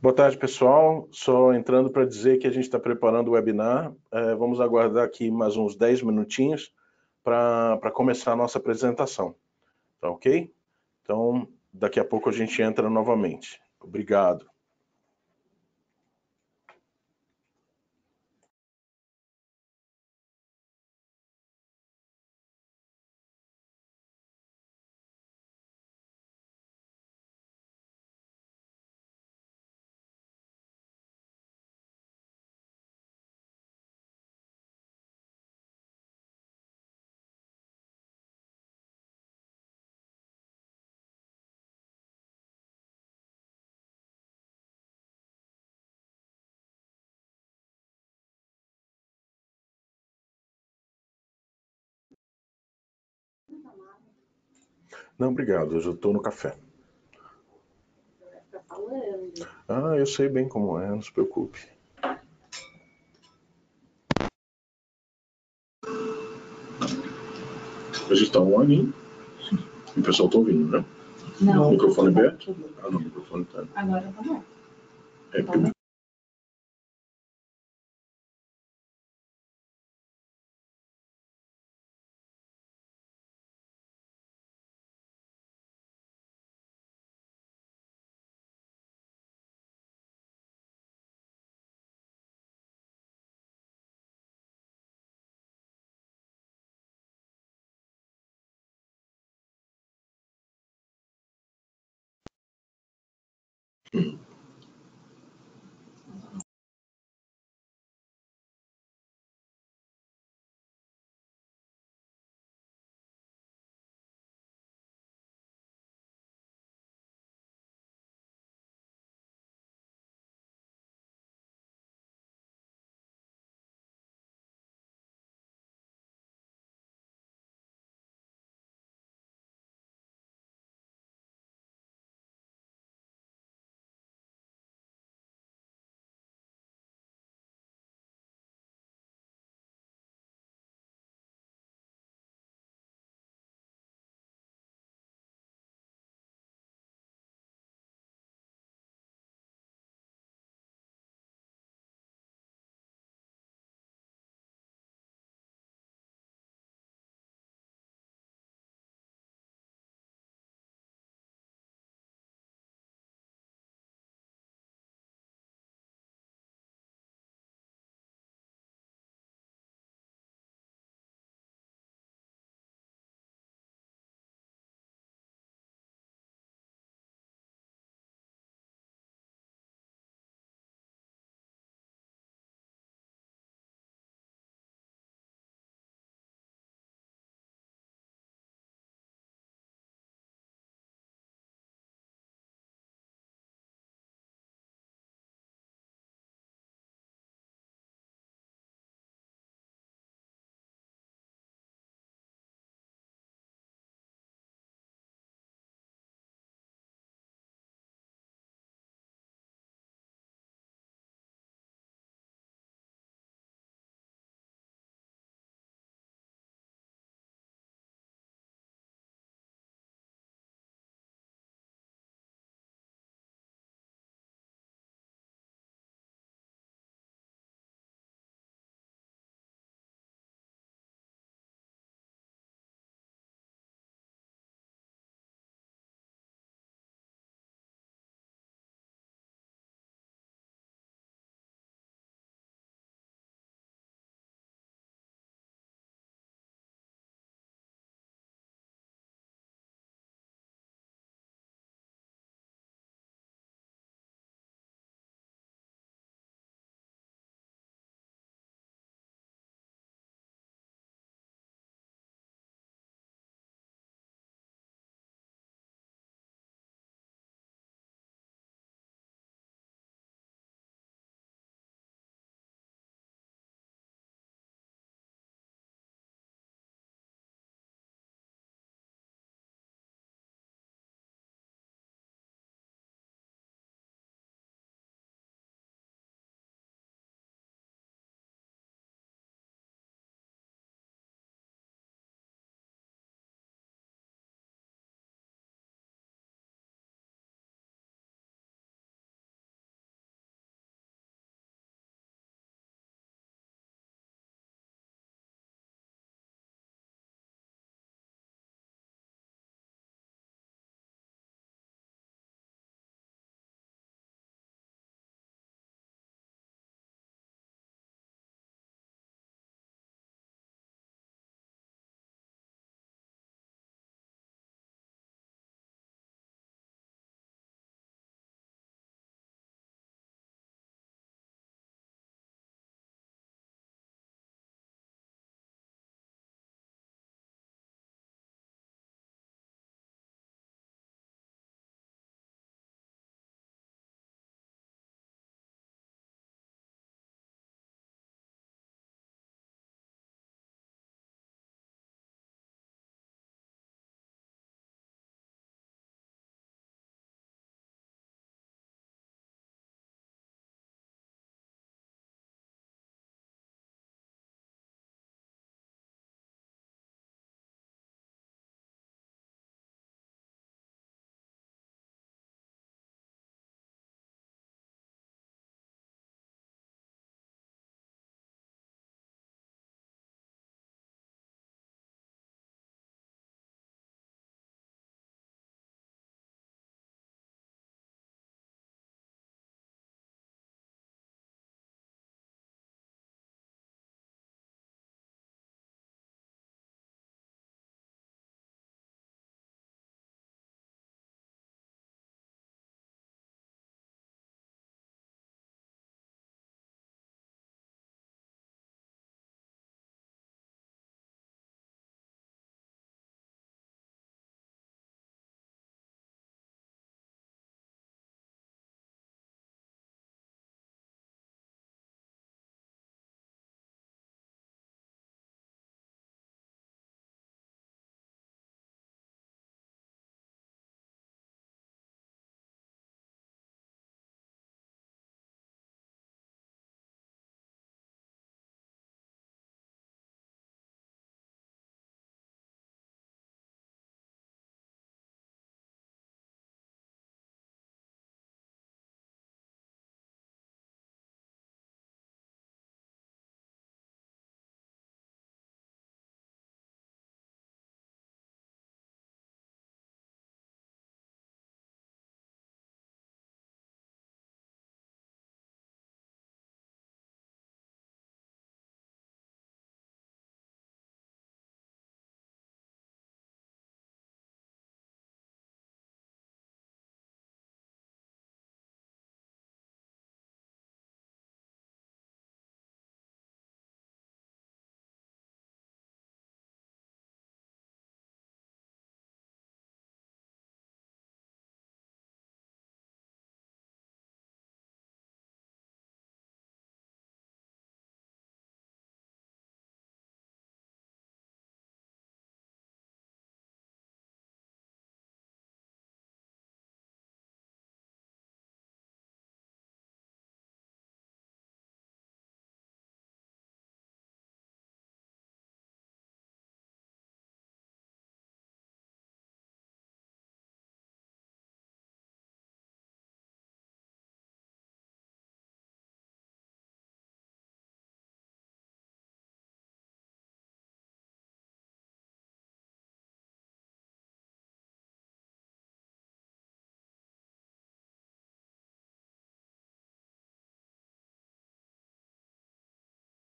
Boa tarde, pessoal. Só entrando para dizer que a gente está preparando o webinar. Vamos aguardar aqui mais uns 10 minutinhos para começar a nossa apresentação. Tá ok? Então, daqui a pouco a gente entra novamente. Obrigado. Não, obrigado. Eu já estou no café. Tá falando. Ah, eu sei bem como é, não se preocupe. A gente está on, hein? O pessoal está ouvindo, né? Não. O microfone aberto? Ah, não, o microfone está. Agora tá bom. É, porque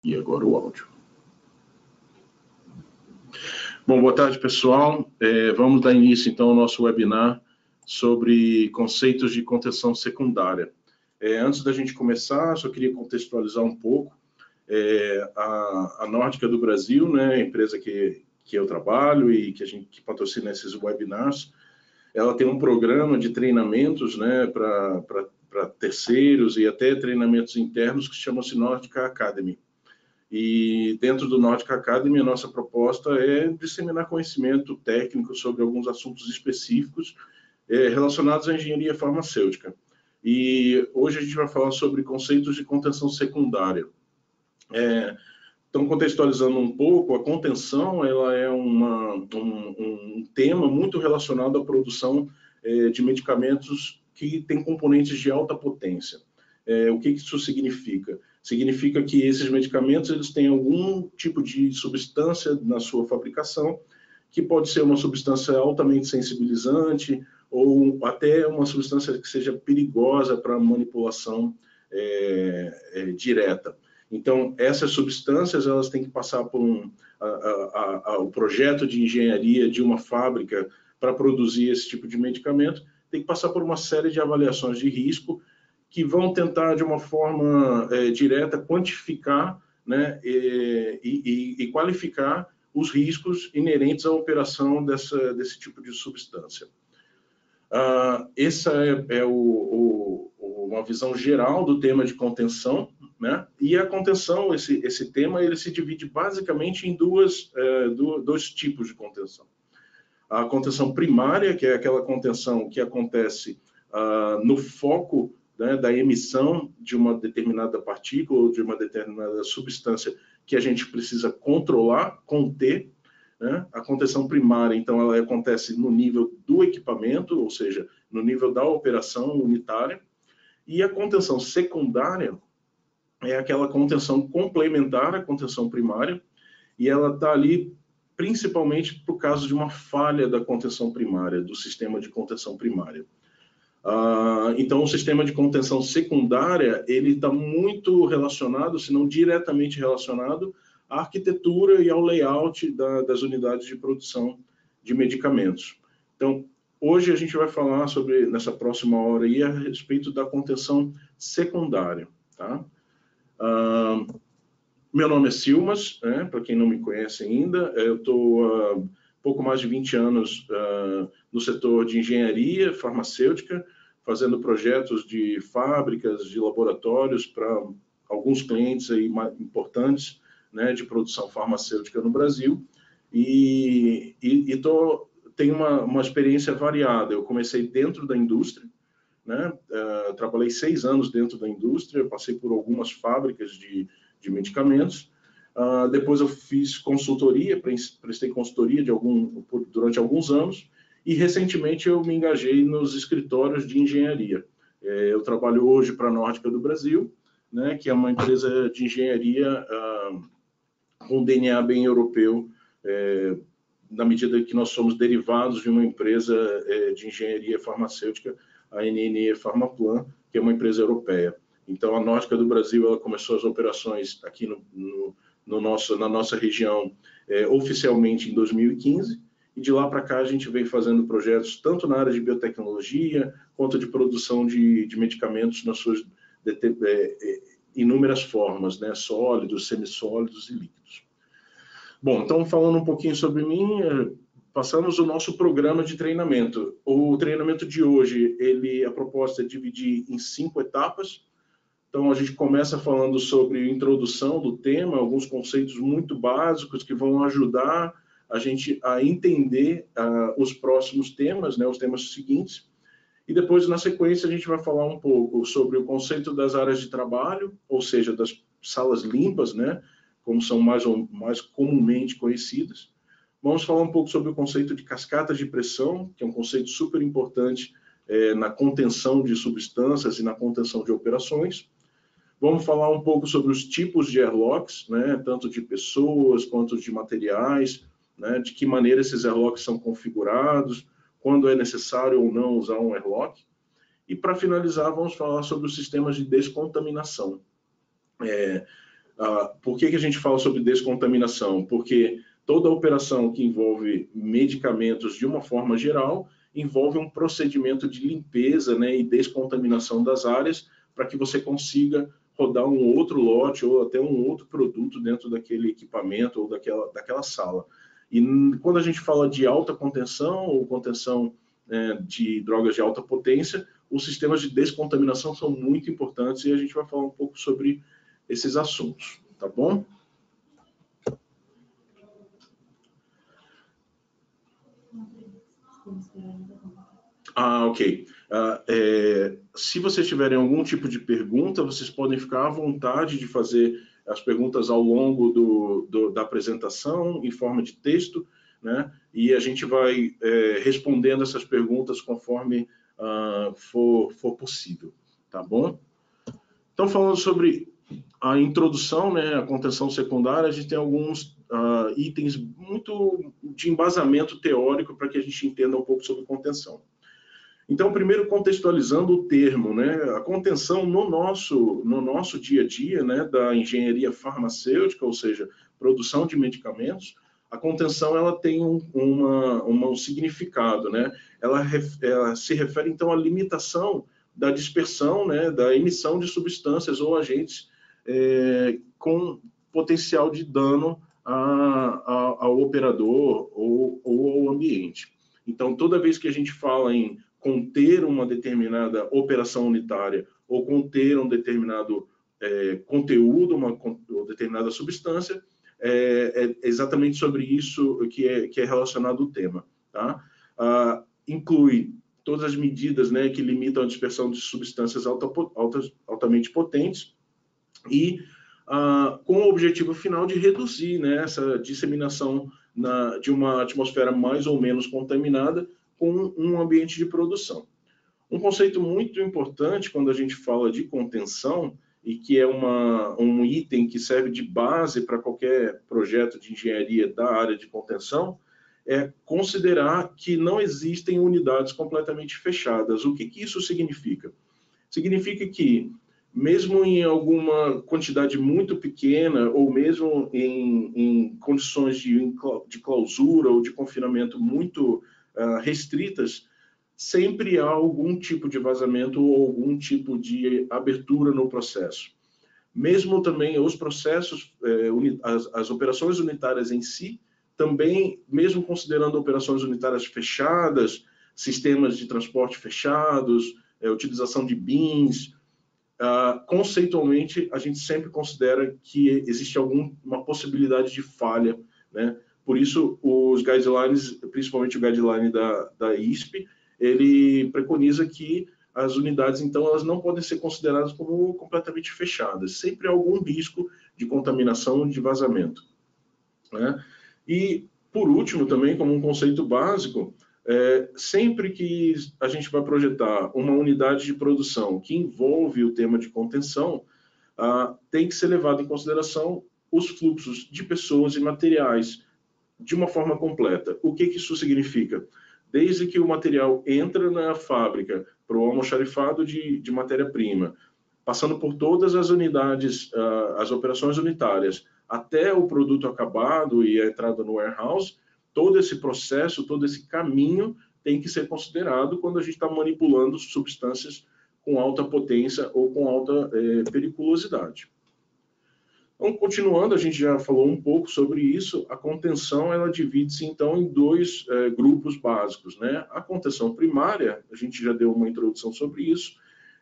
E agora o áudio. Bom, boa tarde, pessoal. Vamos dar início, então, ao nosso webinar sobre conceitos de contenção secundária. Antes da gente começar, só queria contextualizar um pouco. A Nórdica do Brasil, né, a empresa que eu trabalho e que patrocina esses webinars, ela tem um programa de treinamentos, né, para terceiros e até treinamentos internos que chama-se Nordica Academy. E dentro do Nordica Academy, a nossa proposta é disseminar conhecimento técnico sobre alguns assuntos específicos relacionados à engenharia farmacêutica. E hoje a gente vai falar sobre conceitos de contenção secundária. Então, contextualizando um pouco, a contenção ela é um tema muito relacionado à produção de medicamentos que têm componentes de alta potência. O que isso significa? Significa que esses medicamentos eles têm algum tipo de substância na sua fabricação, que pode ser uma substância altamente sensibilizante ou até uma substância que seja perigosa para manipulação direta. Então, essas substâncias elas têm que passar por o projeto de engenharia de uma fábrica para produzir esse tipo de medicamento, tem que passar por uma série de avaliações de risco que vão tentar, de uma forma direta, quantificar, né, e qualificar os riscos inerentes à operação desse tipo de substância. Essa é uma visão geral do tema de contenção, né? E a contenção, esse tema, ele se divide basicamente em dois tipos de contenção. A contenção primária, que é aquela contenção que acontece no foco, né, da emissão de uma determinada partícula ou de uma determinada substância que a gente precisa controlar, conter, né? A contenção primária, então, ela acontece no nível do equipamento, ou seja, no nível da operação unitária, e a contenção secundária é aquela contenção complementar à contenção primária, e ela está ali principalmente por causa de uma falha da contenção primária, do sistema de contenção primária. Então, o sistema de contenção secundária, ele está muito relacionado, se não diretamente relacionado, à arquitetura e ao layout das unidades de produção de medicamentos. Então, hoje a gente vai falar sobre, nessa próxima hora aí, a respeito da contenção secundária, tá? Meu nome é Silmas, né? Para quem não me conhece ainda, eu estou há pouco mais de 20 anos no setor de engenharia farmacêutica, fazendo projetos de fábricas, de laboratórios para alguns clientes aí importantes, né, de produção farmacêutica no Brasil, e tenho uma experiência variada. Eu comecei dentro da indústria, né? Trabalhei 6 anos dentro da indústria, passei por algumas fábricas de medicamentos. Depois eu fiz consultoria, prestei consultoria durante alguns anos, e recentemente eu me engajei nos escritórios de engenharia. Eu trabalho hoje para a Nórdica do Brasil, né, que é uma empresa de engenharia com DNA bem europeu, na medida que nós somos derivados de uma empresa de engenharia farmacêutica, a NNE Pharmaplan, que é uma empresa europeia. Então, a Nórdica do Brasil ela começou as operações aqui na nossa região oficialmente em 2015, e de lá para cá a gente vem fazendo projetos tanto na área de biotecnologia, quanto de produção de medicamentos nas suas inúmeras formas, né? Sólidos, semissólidos e líquidos. Bom, então falando um pouquinho sobre mim, passamos o nosso programa de treinamento. O treinamento de hoje, a proposta é dividir em 5 etapas. Então, a gente começa falando sobre introdução do tema, alguns conceitos muito básicos que vão ajudar a gente a entender os próximos temas, né, os temas seguintes. E depois, na sequência, a gente vai falar um pouco sobre o conceito das áreas de trabalho, ou seja, das salas limpas, né, como são mais comumente conhecidas. Vamos falar um pouco sobre o conceito de cascata de pressão, que é um conceito super importante na contenção de substâncias e na contenção de operações. Vamos falar um pouco sobre os tipos de airlocks, né, tanto de pessoas quanto de materiais, né, de que maneira esses airlocks são configurados, quando é necessário ou não usar um airlock. E para finalizar, vamos falar sobre os sistemas de descontaminação. Por que a gente fala sobre descontaminação? Porque toda operação que envolve medicamentos de uma forma geral envolve um procedimento de limpeza, né, e descontaminação das áreas para que você consiga rodar um outro lote ou até um outro produto dentro daquele equipamento ou daquela sala. E quando a gente fala de alta contenção ou contenção de drogas de alta potência, os sistemas de descontaminação são muito importantes e a gente vai falar um pouco sobre esses assuntos, tá bom? Ok. Se vocês tiverem algum tipo de pergunta, vocês podem ficar à vontade de fazer as perguntas ao longo da apresentação, em forma de texto, né? E a gente vai respondendo essas perguntas conforme for possível, tá bom? Então, falando sobre a introdução, né, a contenção secundária, a gente tem alguns itens muito de embasamento teórico para que a gente entenda um pouco sobre contenção. Então, primeiro, contextualizando o termo, né, a contenção no nosso dia a dia, né, da engenharia farmacêutica, ou seja, produção de medicamentos, a contenção ela tem um significado, né? Ela se refere, então, à limitação da dispersão, né, da emissão de substâncias ou agentes com potencial de dano ao operador ou ao ambiente. Então, toda vez que a gente fala em conter uma determinada operação unitária ou conter um determinado conteúdo, uma determinada substância, é exatamente sobre isso que é relacionado ao tema. Tá? Inclui todas as medidas, né, que limitam a dispersão de substâncias altamente potentes e com o objetivo final de reduzir, né, essa disseminação de uma atmosfera mais ou menos contaminada com um ambiente de produção. Um conceito muito importante quando a gente fala de contenção, e que é um item que serve de base para qualquer projeto de engenharia da área de contenção, é considerar que não existem unidades completamente fechadas. O que isso significa? Significa que, mesmo em alguma quantidade muito pequena, ou mesmo em condições de clausura ou de confinamento muito restritas, sempre há algum tipo de vazamento ou algum tipo de abertura no processo. Mesmo também os processos, as operações unitárias em si, também, mesmo considerando operações unitárias fechadas, sistemas de transporte fechados, utilização de bins, conceitualmente, a gente sempre considera que existe uma possibilidade de falha, né? Por isso, os guidelines, principalmente o guideline da ISP, ele preconiza que as unidades, então, elas não podem ser consideradas como completamente fechadas. Sempre há algum risco de contaminação, de vazamento, né? E, por último, também, como um conceito básico, sempre que a gente vai projetar uma unidade de produção que envolve o tema de contenção, tem que ser levado em consideração os fluxos de pessoas e materiais de uma forma completa. O que isso significa? Desde que o material entra na fábrica para o almoxarifado de matéria-prima, passando por todas as unidades, as operações unitárias, até o produto acabado e a entrada no warehouse, todo esse processo, todo esse caminho tem que ser considerado quando a gente está manipulando substâncias com alta potência ou com alta periculosidade. Então, continuando, a gente já falou um pouco sobre isso. A contenção, ela divide-se, então, em dois grupos básicos, né? A contenção primária, a gente já deu uma introdução sobre isso,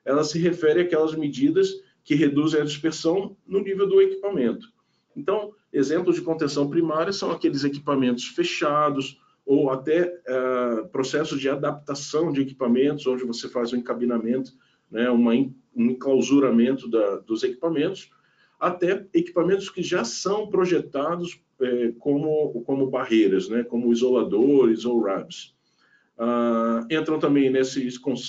ela se refere àquelas medidas que reduzem a dispersão no nível do equipamento. Então, exemplos de contenção primária são aqueles equipamentos fechados ou até processos de adaptação de equipamentos, onde você faz um encabinamento, né, um enclausuramento dos equipamentos, até equipamentos que já são projetados como barreiras, né, como isoladores ou RABs. Entram também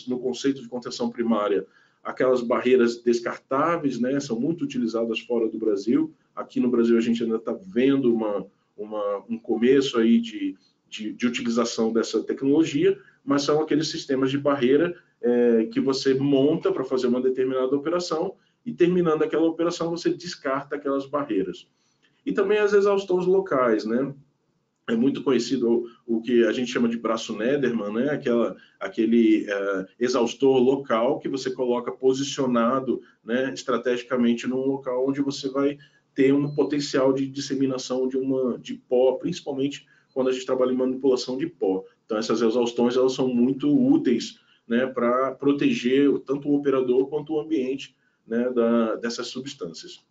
no conceito de contenção primária aquelas barreiras descartáveis, né, são muito utilizadas fora do Brasil. Aqui no Brasil a gente ainda está vendo um começo aí de utilização dessa tecnologia, mas são aqueles sistemas de barreira que você monta para fazer uma determinada operação e terminando aquela operação, você descarta aquelas barreiras. E também as exaustões locais, né? É muito conhecido o que a gente chama de braço Nederman, né? Aquele exaustor local que você coloca posicionado, né, estrategicamente num local onde você vai ter um potencial de disseminação de pó, principalmente quando a gente trabalha em manipulação de pó. Então, essas exaustões elas são muito úteis, né, para proteger tanto o operador quanto o ambiente, né, dessas substâncias.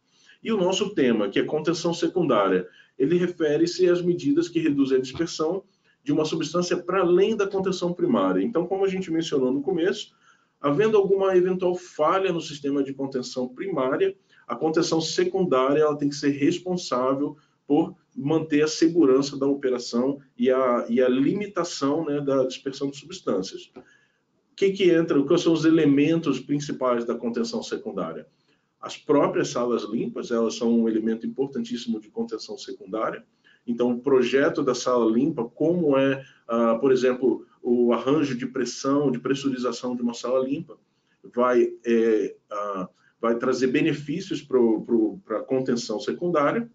E o nosso tema, que é contenção secundária, ele refere-se às medidas que reduzem a dispersão de uma substância para além da contenção primária. Então, como a gente mencionou no começo, havendo alguma eventual falha no sistema de contenção primária, a contenção secundária ela tem que ser responsável por manter a segurança da operação e a limitação, né, da dispersão de substâncias. O que entra? Quais são os elementos principais da contenção secundária? As próprias salas limpas, elas são um elemento importantíssimo de contenção secundária. Então, o projeto da sala limpa, como é, por exemplo, o arranjo de pressão, de pressurização de uma sala limpa, vai trazer benefícios para a contenção secundária.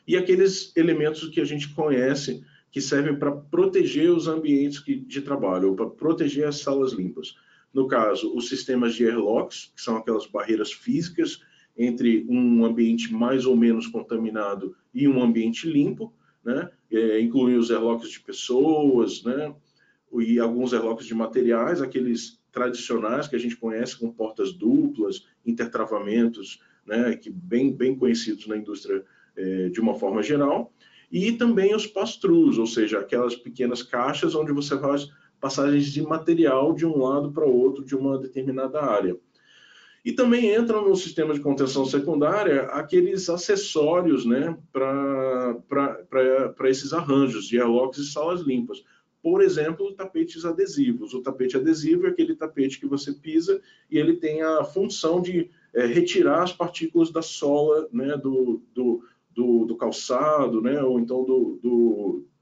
E aqueles elementos que a gente conhece, que servem para proteger os ambientes de trabalho, ou para proteger as salas limpas. No caso, os sistemas de airlocks, que são aquelas barreiras físicas entre um ambiente mais ou menos contaminado e um ambiente limpo, né? Incluem os airlocks de pessoas, né? E alguns airlocks de materiais, aqueles tradicionais que a gente conhece com portas duplas, intertravamentos, né? Que bem conhecidos na indústria de uma forma geral. E também os pass-throughs, ou seja, aquelas pequenas caixas onde você faz passagens de material de um lado para o outro de uma determinada área. E também entram no sistema de contenção secundária aqueles acessórios, né, para esses arranjos de airlocks e salas limpas. Por exemplo, tapetes adesivos. O tapete adesivo é aquele tapete que você pisa e ele tem a função de retirar as partículas da sola, né, do calçado, né, ou então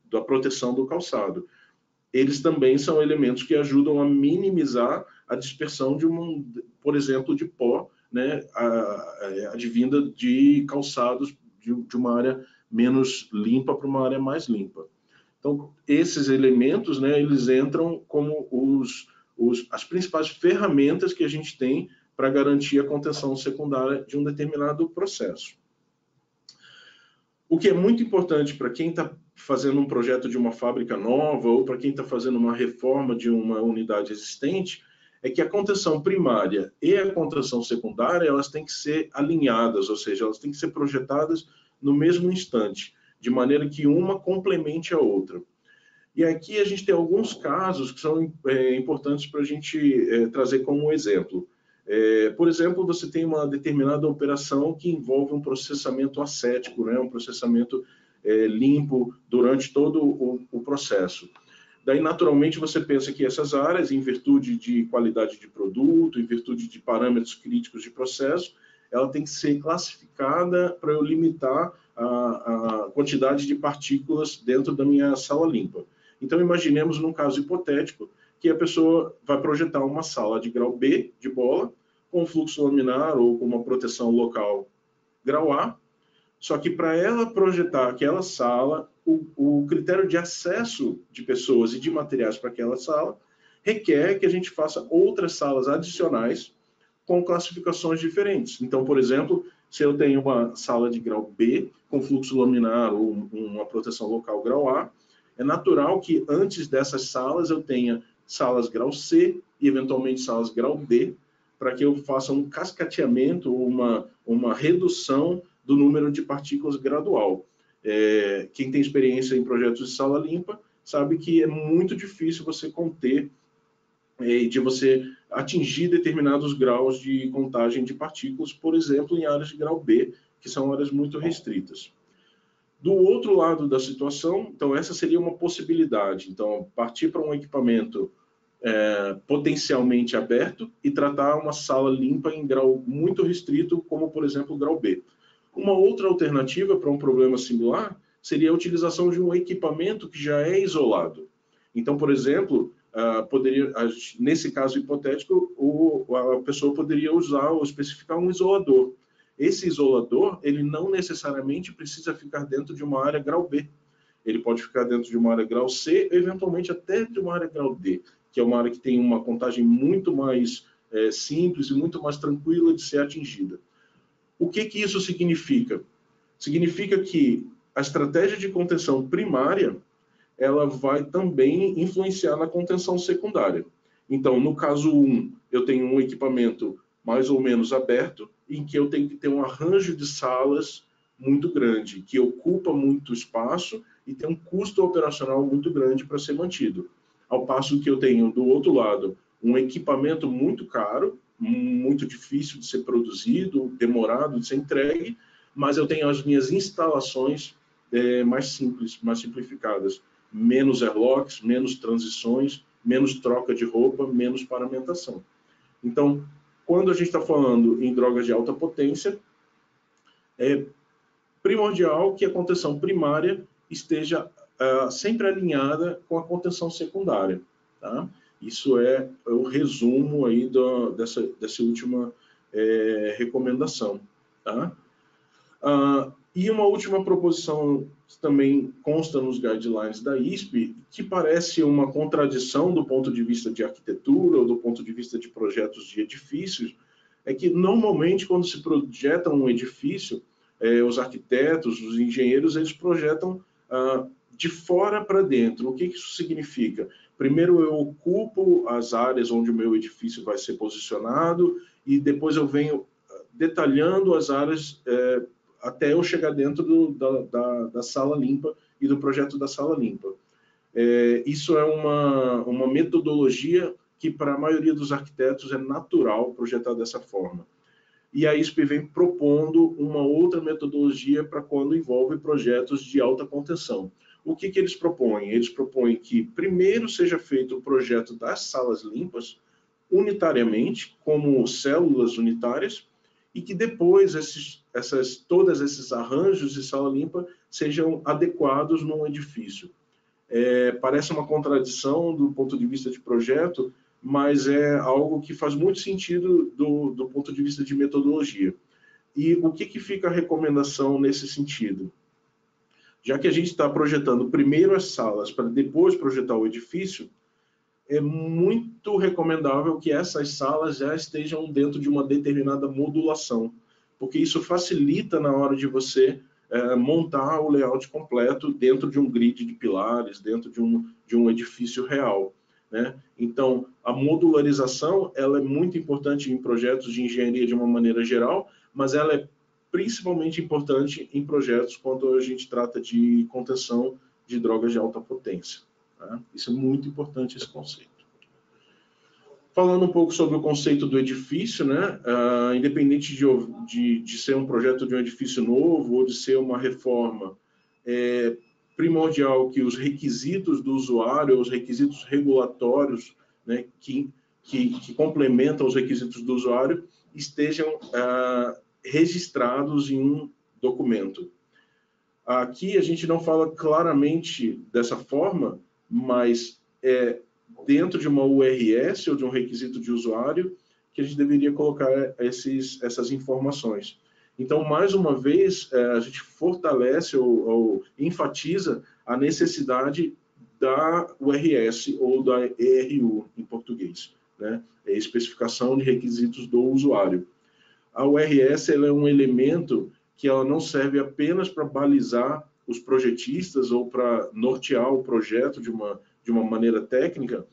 da proteção do calçado. Eles também são elementos que ajudam a minimizar a dispersão por exemplo, de pó, né, advinda de calçados de uma área menos limpa para uma área mais limpa. Então, esses elementos, né, eles entram como as principais ferramentas que a gente tem para garantir a contenção secundária de um determinado processo. O que é muito importante para quem está fazendo um projeto de uma fábrica nova ou para quem está fazendo uma reforma de uma unidade existente é que a contenção primária e a contenção secundária elas têm que ser alinhadas, ou seja, elas têm que ser projetadas no mesmo instante, de maneira que uma complemente a outra. E aqui a gente tem alguns casos que são importantes para a gente trazer como exemplo. Por exemplo, você tem uma determinada operação que envolve um processamento ascético, né? Um processamento limpo durante todo o processo. Daí, naturalmente, você pensa que essas áreas, em virtude de qualidade de produto, em virtude de parâmetros críticos de processo, ela tem que ser classificada para eu limitar a quantidade de partículas dentro da minha sala limpa. Então, imaginemos num caso hipotético que a pessoa vai projetar uma sala de grau B, de bola, com fluxo laminar ou com uma proteção local grau A, só que para ela projetar aquela sala, o critério de acesso de pessoas e de materiais para aquela sala requer que a gente faça outras salas adicionais com classificações diferentes. Então, por exemplo, se eu tenho uma sala de grau B com fluxo laminar ou uma proteção local grau A, é natural que antes dessas salas eu tenha salas grau C e eventualmente salas grau D, para que eu faça um cascateamento ou uma redução do número de partículas gradual. Quem tem experiência em projetos de sala limpa sabe que é muito difícil você conter de você atingir determinados graus de contagem de partículas, por exemplo, em áreas de grau B, que são áreas muito restritas. Do outro lado da situação, então essa seria uma possibilidade. Então, partir para um equipamento potencialmente aberto e tratar uma sala limpa em grau muito restrito, como, por exemplo, o grau B. Uma outra alternativa para um problema similar seria a utilização de um equipamento que já é isolado. Então, por exemplo, nesse caso hipotético, a pessoa poderia usar ou especificar um isolador. Esse isolador, ele não necessariamente precisa ficar dentro de uma área grau B. Ele pode ficar dentro de uma área grau C, eventualmente até de uma área grau D, que é uma área que tem uma contagem muito mais simples e muito mais tranquila de ser atingida. O que isso significa? Significa que a estratégia de contenção primária ela vai também influenciar na contenção secundária. Então, no caso 1, eu tenho um equipamento mais ou menos aberto, em que eu tenho que ter um arranjo de salas muito grande, que ocupa muito espaço e tem um custo operacional muito grande para ser mantido. Ao passo que eu tenho, do outro lado, um equipamento muito caro, muito difícil de ser produzido, demorado de ser entregue, mas eu tenho as minhas instalações mais simples, mais simplificadas. Menos airlocks, menos transições, menos troca de roupa, menos paramentação. Então, quando a gente está falando em drogas de alta potência, é primordial que a contenção primária esteja sempre alinhada com a contenção secundária. Tá? Isso é o resumo aí dessa última recomendação. Tá? E uma última proposição que também consta nos guidelines da ISP, que parece uma contradição do ponto de vista de arquitetura ou do ponto de vista de projetos de edifícios, é que normalmente quando se projeta um edifício, os arquitetos, os engenheiros, eles projetam de fora para dentro. O que isso significa? Primeiro eu ocupo as áreas onde o meu edifício vai ser posicionado e depois eu venho detalhando as áreas até eu chegar dentro da sala limpa e do projeto da sala limpa. Isso é uma metodologia que para a maioria dos arquitetos é natural projetar dessa forma. E a ISP vem propondo uma outra metodologia para quando envolve projetos de alta contenção. O que eles propõem? Eles propõem que primeiro seja feito o projeto das salas limpas, unitariamente, como células unitárias, e que depois todos esses arranjos de sala limpa sejam adequados num edifício. Parece uma contradição do ponto de vista de projeto, mas é algo que faz muito sentido do ponto de vista de metodologia. E o que fica a recomendação nesse sentido? Já que a gente está projetando primeiro as salas para depois projetar o edifício, é muito recomendável que essas salas já estejam dentro de uma determinada modulação, porque isso facilita na hora de você montar o layout completo dentro de um grid de pilares, dentro de um edifício real. Né? Então, a modularização ela é muito importante em projetos de engenharia de uma maneira geral, mas ela é principalmente importante em projetos quando a gente trata de contenção de drogas de alta potência. Tá? Isso é muito importante, esse conceito. Falando um pouco sobre o conceito do edifício, né? Independente de ser um projeto de um edifício novo ou de ser uma reforma, é primordial que os requisitos do usuário, os requisitos regulatórios, né, que complementam os requisitos do usuário, estejam registrados em um documento. Aqui a gente não fala claramente dessa forma, mas dentro de uma URS ou de um requisito de usuário que a gente deveria colocar essas informações. Então, mais uma vez, a gente fortalece ou enfatiza a necessidade da URS ou da ERU em português, né? É a especificação de requisitos do usuário. A URS ela é um elemento que ela não serve apenas para balizar os projetistas ou para nortear o projeto de uma maneira técnica,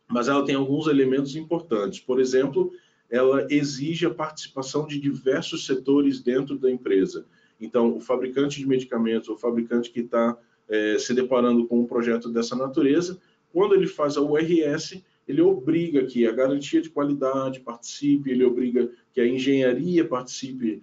mas ela tem alguns elementos importantes. Por exemplo, ela exige a participação de diversos setores dentro da empresa. Então, o fabricante de medicamentos, o fabricante que está se deparando com um projeto dessa natureza, quando ele faz a URS, ele obriga que a garantia de qualidade participe, ele obriga que a engenharia participe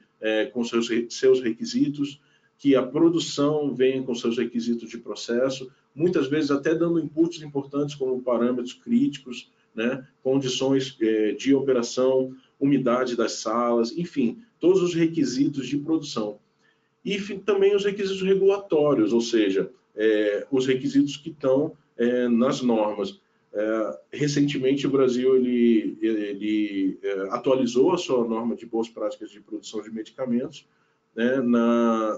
com seus requisitos, que a produção venha com seus requisitos de processo, muitas vezes até dando inputs importantes como parâmetros críticos, né, condições de operação, umidade das salas, enfim, todos os requisitos de produção. E também os requisitos regulatórios, ou seja, os requisitos que estão nas normas. Recentemente, o Brasil ele atualizou a sua norma de boas práticas de produção de medicamentos, né,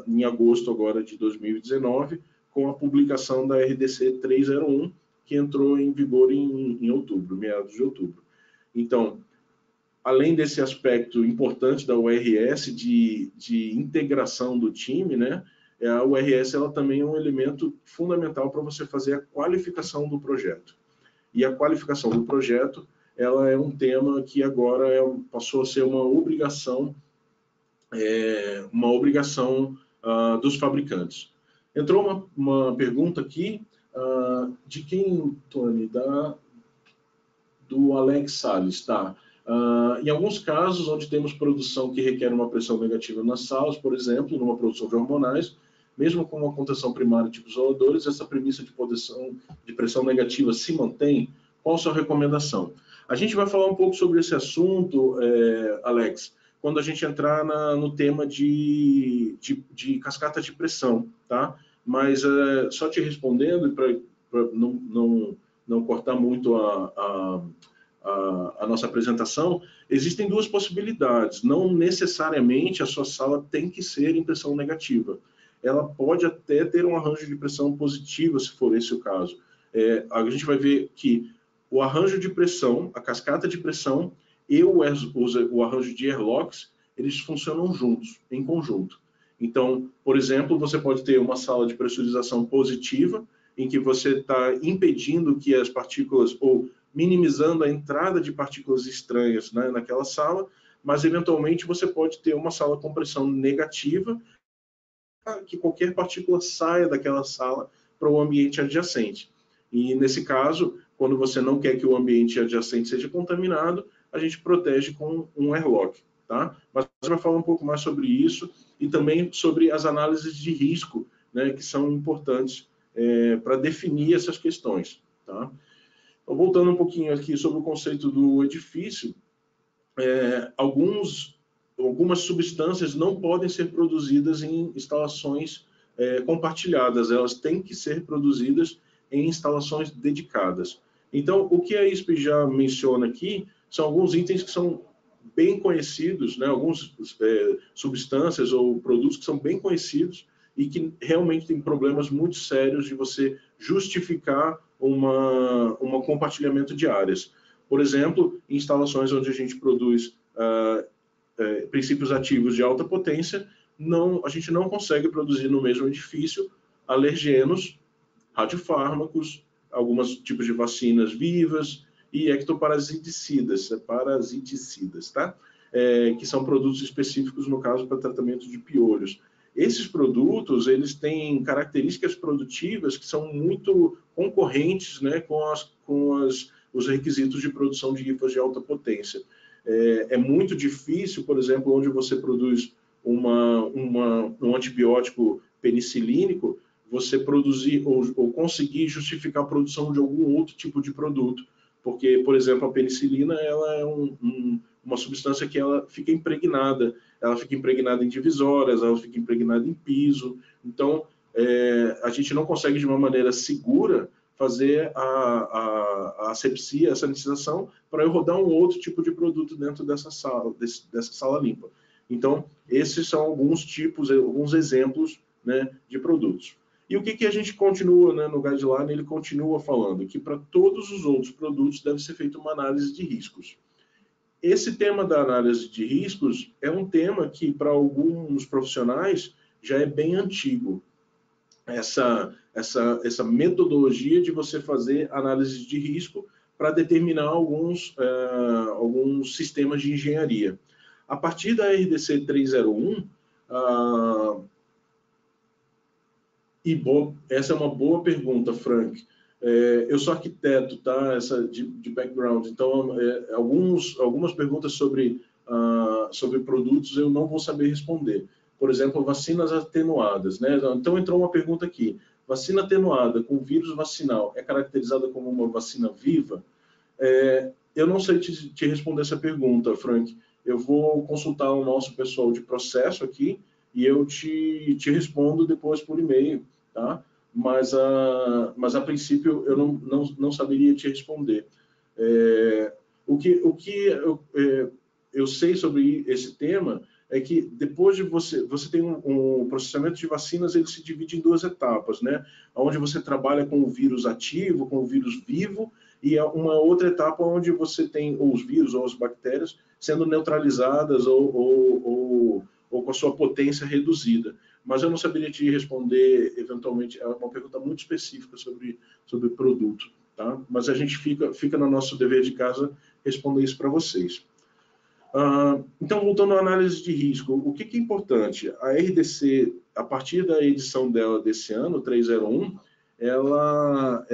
em agosto agora de 2019, com a publicação da RDC 301, que entrou em vigor em outubro, meados de outubro. Então, além desse aspecto importante da URS de integração do time, né, a URS ela também é um elemento fundamental para você fazer a qualificação do projeto. E a qualificação do projeto ela é um tema que agora passou a ser uma obrigação dos fabricantes. Entrou uma pergunta aqui de quem, Tony? Do Alex Salles, tá? Em alguns casos, onde temos produção que requer uma pressão negativa nas salas, por exemplo, numa produção de hormonais, mesmo com uma contenção primária tipo isoladores, essa premissa de pressão negativa se mantém? Qual a sua recomendação? A gente vai falar um pouco sobre esse assunto, Alex, quando a gente entrar no tema de cascata de pressão, tá? Mas só te respondendo, para não cortar muito a nossa apresentação, existem duas possibilidades. Não necessariamente a sua sala tem que ser em pressão negativa. Ela pode até ter um arranjo de pressão positiva, se for esse o caso. A gente vai ver que o arranjo de pressão, a cascata de pressão e o arranjo de airlocks, eles funcionam juntos, em conjunto. Então, por exemplo, você pode ter uma sala de pressurização positiva, em que você está impedindo que as partículas, ou minimizando a entrada de partículas estranhas, né, naquela sala, mas eventualmente você pode ter uma sala com pressão negativa, que qualquer partícula saia daquela sala para o ambiente adjacente. E nesse caso, quando você não quer que o ambiente adjacente seja contaminado, a gente protege com um airlock, tá? Mas a gente vai falar um pouco mais sobre isso e também sobre as análises de risco, né, que são importantes para definir essas questões, tá? Então, voltando um pouquinho aqui sobre o conceito do edifício, algumas substâncias não podem ser produzidas em instalações compartilhadas, elas têm que ser produzidas em instalações dedicadas. Então, o que a ISP já menciona aqui são alguns itens que são bem conhecidos, né, algumas substâncias ou produtos que são bem conhecidos e que realmente têm problemas muito sérios de você justificar um compartilhamento de áreas. Por exemplo, em instalações onde a gente produz princípios ativos de alta potência, a gente não consegue produzir no mesmo edifício alergenos, radiofármacos, alguns tipos de vacinas vivas e ectoparasiticidas, tá? Que são produtos específicos, no caso, para tratamento de piolhos. Esses produtos, eles têm características produtivas que são muito concorrentes, né, com os requisitos de produção de hifas de alta potência. É muito difícil, por exemplo, onde você produz um antibiótico penicilínico, você produzir ou conseguir justificar a produção de algum outro tipo de produto. Porque, por exemplo, a penicilina ela é uma substância que ela fica impregnada em divisórias, ela fica impregnada em piso. Então, a gente não consegue, de uma maneira segura, fazer a asepsia, a sanitização, para eu rodar um outro tipo de produto dentro dessa sala limpa. Então, esses são alguns exemplos, né, de produtos. E o que a gente continua, né, no guideline, ele continua falando que para todos os outros produtos deve ser feita uma análise de riscos. Esse tema da análise de riscos é um tema que, para alguns profissionais, já é bem antigo. Essa metodologia de você fazer análise de risco para determinar alguns sistemas de engenharia. A partir da RDC 301, essa é uma boa pergunta, Frank. Eu sou arquiteto, tá? Essa de background. Então, algumas perguntas sobre produtos eu não vou saber responder. Por exemplo, vacinas atenuadas, né? Então, entrou uma pergunta aqui. Vacina atenuada com vírus vacinal é caracterizada como uma vacina viva? Eu não sei te responder essa pergunta, Frank. Eu vou consultar o nosso pessoal de processo aqui e eu te respondo depois por e-mail, tá? mas a princípio eu não saberia te responder. O que eu sei sobre esse tema é que depois de você tem um processamento de vacinas, ele se divide em duas etapas, né? Onde você trabalha com o vírus ativo, com o vírus vivo, e uma outra etapa onde você tem os vírus ou as bactérias sendo neutralizadas ou com a sua potência reduzida. Mas eu não saberia te responder, eventualmente, é uma pergunta muito específica sobre o produto, tá? Mas a gente fica no nosso dever de casa responder isso para vocês. Então, voltando à análise de risco, o que é importante? A RDC, a partir da edição dela desse ano, 301, ela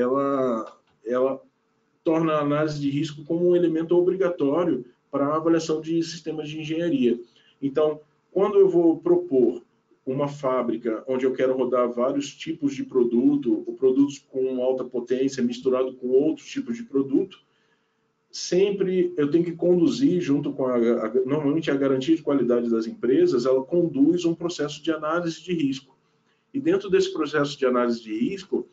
torna a análise de risco como um elemento obrigatório para a avaliação de sistemas de engenharia. Então, quando eu vou propor uma fábrica onde eu quero rodar vários tipos de produto, ou produtos com alta potência misturado com outros tipos de produto, sempre eu tenho que conduzir, junto com normalmente a garantia de qualidade das empresas, ela conduz um processo de análise de risco. E dentro desse processo de análise de risco,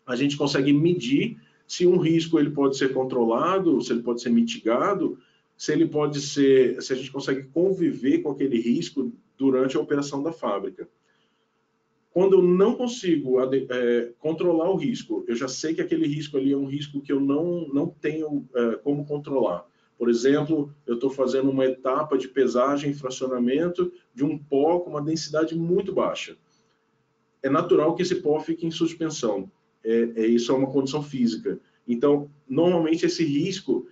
a gente consegue medir se um risco ele pode ser controlado, se ele pode ser mitigado, se a gente consegue conviver com aquele risco durante a operação da fábrica. Quando eu não consigo controlar o risco, eu já sei que aquele risco ali é um risco que eu não tenho como controlar. Por exemplo, eu estou fazendo uma etapa de pesagem e fracionamento de um pó com uma densidade muito baixa. É natural que esse pó fique em suspensão. Isso é uma condição física. Então, normalmente esse risco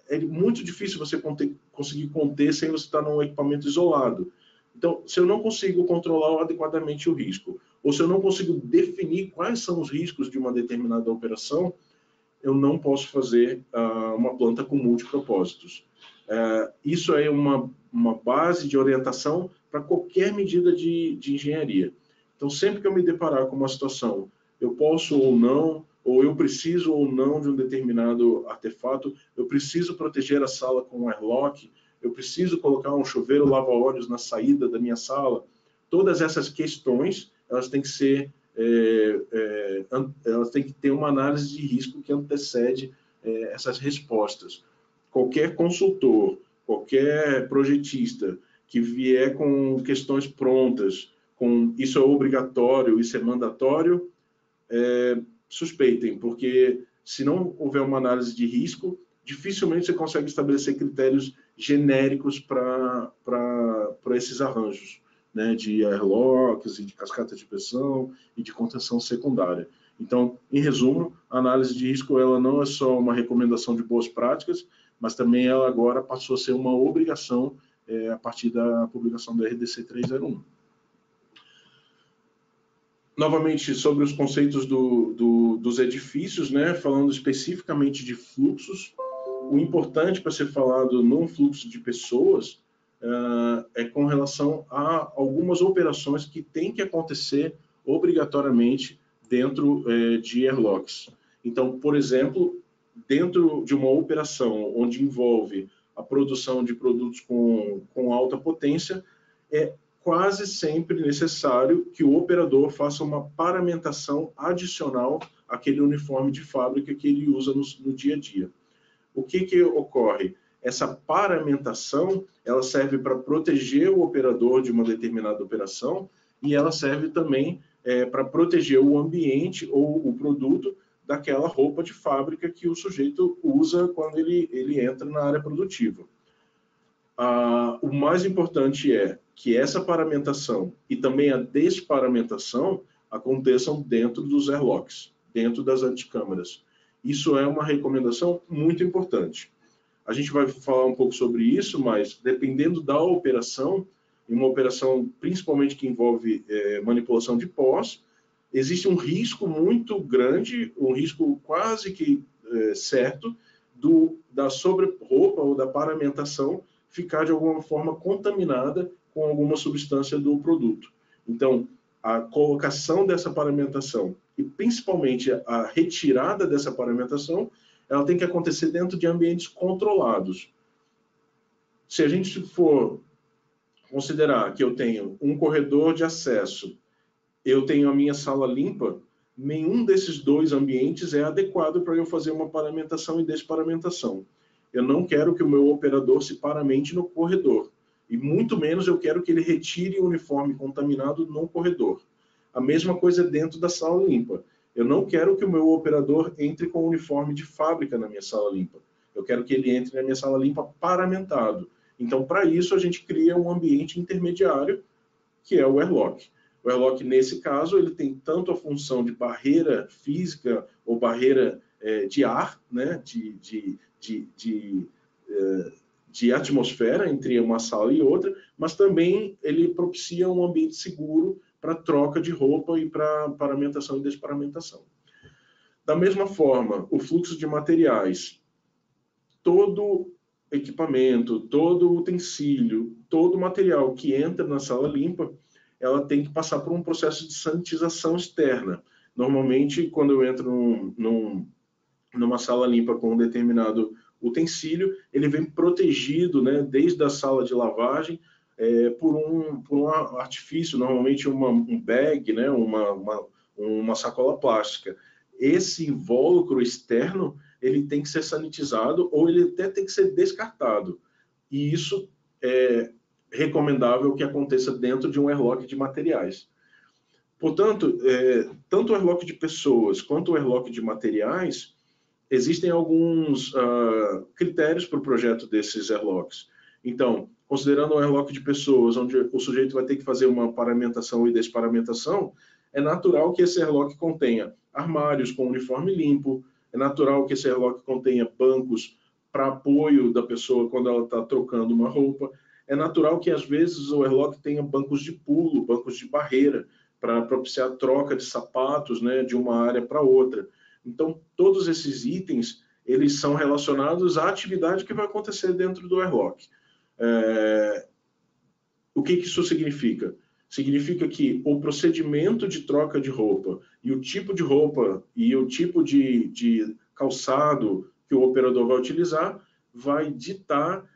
é muito difícil você conseguir conter sem você estar num equipamento isolado. Então, se eu não consigo controlar adequadamente o risco, ou se eu não consigo definir quais são os riscos de uma determinada operação, eu não posso fazer uma planta com multipropósitos. Isso é uma base de orientação para qualquer medida de engenharia. Então, sempre que eu me deparar com uma situação, eu posso ou não, ou eu preciso ou não de um determinado artefato, eu preciso proteger a sala com um airlock, eu preciso colocar um chuveiro lava-óleos na saída da minha sala. Todas essas questões, elas têm que ser, elas têm que ter uma análise de risco que antecede essas respostas. Qualquer consultor, qualquer projetista que vier com questões prontas, com isso é obrigatório, isso é mandatório, suspeitem, porque se não houver uma análise de risco, dificilmente você consegue estabelecer critérios genéricos para esses arranjos, né, de airlocks, e de cascata de pressão e de contenção secundária. Então, em resumo, a análise de risco ela não é só uma recomendação de boas práticas, mas também ela agora passou a ser uma obrigação a partir da publicação da RDC 301. Novamente, sobre os conceitos dos edifícios, né, falando especificamente de fluxos, o importante para ser falado num fluxo de pessoas é com relação a algumas operações que têm que acontecer obrigatoriamente dentro de airlocks. Então, por exemplo, dentro de uma operação onde envolve a produção de produtos com alta potência, é quase sempre necessário que o operador faça uma paramentação adicional àquele uniforme de fábrica que ele usa no dia a dia. O que ocorre? Essa paramentação, ela serve para proteger o operador de uma determinada operação e ela serve também para proteger o ambiente ou o produto daquela roupa de fábrica que o sujeito usa quando ele entra na área produtiva. O mais importante é que essa paramentação e também a desparamentação aconteçam dentro dos airlocks, dentro das anticâmaras. Isso é uma recomendação muito importante. A gente vai falar um pouco sobre isso, mas dependendo da operação, em uma operação principalmente que envolve manipulação de pós, existe um risco muito grande, um risco quase que certo, da sobre-roupa ou da paramentação ficar de alguma forma contaminada com alguma substância do produto. Então, a colocação dessa paramentação e principalmente a retirada dessa paramentação, ela tem que acontecer dentro de ambientes controlados. Se a gente for considerar que eu tenho um corredor de acesso eu tenho a minha sala limpa, nenhum desses dois ambientes é adequado para eu fazer uma paramentação e desparamentação. Eu não quero que o meu operador se paramente no corredor, e muito menos eu quero que ele retire o uniforme contaminado no corredor. A mesma coisa dentro da sala limpa. Eu não quero que o meu operador entre com o uniforme de fábrica na minha sala limpa. Eu quero que ele entre na minha sala limpa paramentado. Então, para isso, a gente cria um ambiente intermediário, que é o airlock. O airlock, nesse caso, ele tem tanto a função de barreira física ou barreira de ar, né, de atmosfera entre uma sala e outra, mas também ele propicia um ambiente seguro para troca de roupa e para paramentação e desparamentação. Da mesma forma, o fluxo de materiais, todo equipamento, todo utensílio, todo material que entra na sala limpa, ela tem que passar por um processo de sanitização externa. Normalmente, quando eu entro numa sala limpa com um determinado utensílio, ele vem protegido, né, desde a sala de lavagem, por um artifício, normalmente um bag, né, uma sacola plástica. Esse invólucro externo, ele tem que ser sanitizado ou ele até tem que ser descartado. E isso é recomendável que aconteça dentro de um airlock de materiais. Portanto, tanto o airlock de pessoas quanto o airlock de materiais, existem alguns critérios para o projeto desses airlocks. Então, considerando um airlock de pessoas, onde o sujeito vai ter que fazer uma paramentação e desparamentação, é natural que esse airlock contenha armários com uniforme limpo, é natural que esse airlock contenha bancos para apoio da pessoa quando ela está trocando uma roupa, é natural que às vezes o airlock tenha bancos de pulo, bancos de barreira, para propiciar a troca de sapatos, né, de uma área para outra. Então, todos esses itens, eles são relacionados à atividade que vai acontecer dentro do airlock. O que isso significa? Significa que o procedimento de troca de roupa e o tipo de roupa e o tipo de calçado que o operador vai utilizar vai ditar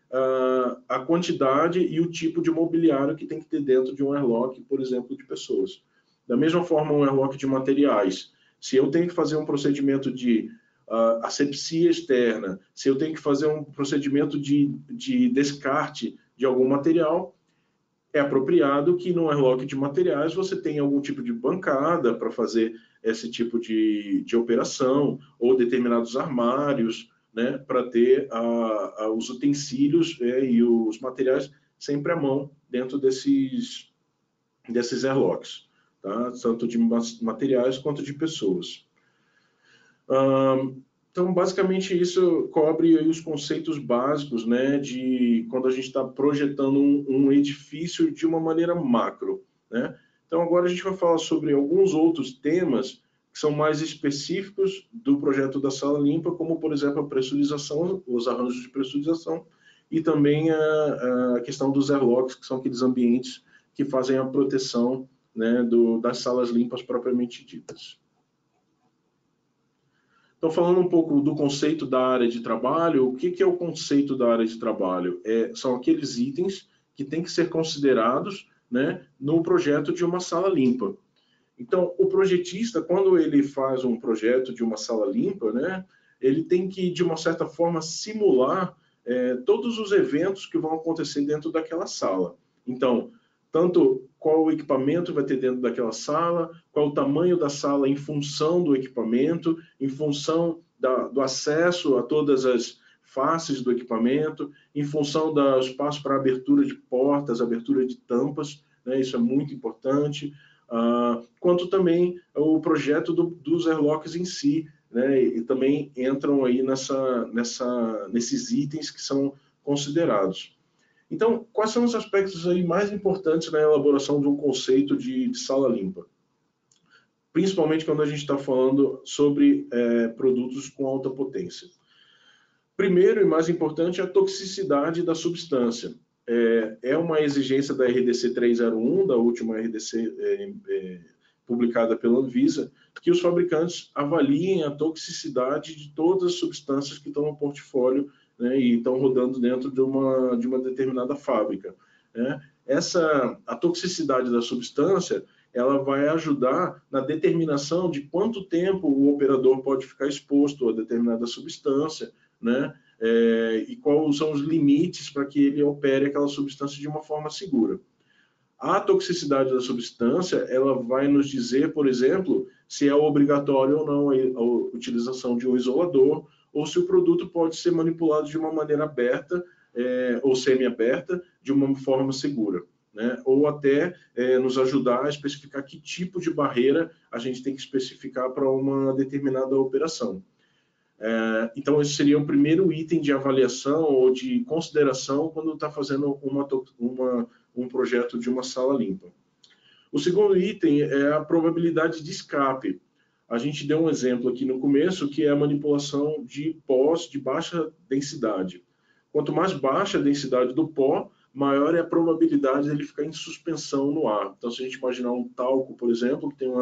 a quantidade e o tipo de mobiliário que tem que ter dentro de um airlock, por exemplo, de pessoas. Da mesma forma, um airlock de materiais. Se eu tenho que fazer um procedimento de asepsia externa, se eu tenho que fazer um procedimento de descarte de algum material, é apropriado que no airlock de materiais você tenha algum tipo de bancada para fazer esse tipo de operação, ou determinados armários, né, para ter os utensílios e os materiais sempre à mão dentro desses airlocks, tá? Tanto de materiais quanto de pessoas. Então, basicamente, isso cobre aí os conceitos básicos, né, de quando a gente está projetando um edifício de uma maneira macro, né? Então, agora a gente vai falar sobre alguns outros temas que são mais específicos do projeto da sala limpa, como, por exemplo, a pressurização, os arranjos de pressurização, e também a questão dos airlocks, que são aqueles ambientes que fazem a proteção, né, das salas limpas propriamente ditas. Então, falando um pouco do conceito da área de trabalho, o que é o conceito da área de trabalho? São aqueles itens que têm que ser considerados, né, no projeto de uma sala limpa. Então, o projetista, quando ele faz um projeto de uma sala limpa, né, ele tem que, de uma certa forma, simular todos os eventos que vão acontecer dentro daquela sala. Então, tanto qual o equipamento vai ter dentro daquela sala, qual o tamanho da sala em função do equipamento, em função do acesso a todas as faces do equipamento, em função do espaço para abertura de portas, abertura de tampas, né, isso é muito importante, quanto também o projeto dos airlocks em si, né, e também entram aí nesses itens que são considerados. Então, quais são os aspectos aí mais importantes na elaboração de um conceito de sala limpa? Principalmente quando a gente está falando sobre produtos com alta potência. Primeiro e mais importante é a toxicidade da substância. É uma exigência da RDC 301, da última RDC publicada pela Anvisa, que os fabricantes avaliem a toxicidade de todas as substâncias que estão no portfólio, né, e estão rodando dentro de uma determinada fábrica, né? A toxicidade da substância, ela vai ajudar na determinação de quanto tempo o operador pode ficar exposto a determinada substância, né? E quais são os limites para que ele opere aquela substância de uma forma segura. A toxicidade da substância, ela vai nos dizer, por exemplo, se é obrigatório ou não a utilização de um isolador, ou se o produto pode ser manipulado de uma maneira aberta ou semi-aberta, de uma forma segura, né? Ou até nos ajudar a especificar que tipo de barreira a gente tem que especificar para uma determinada operação. Então, esse seria o primeiro item de avaliação ou de consideração quando está fazendo um projeto de uma sala limpa. O segundo item é a probabilidade de escape. A gente deu um exemplo aqui no começo, que é a manipulação de pós de baixa densidade. Quanto mais baixa a densidade do pó, maior é a probabilidade dele ficar em suspensão no ar. Então, se a gente imaginar um talco, por exemplo, que tem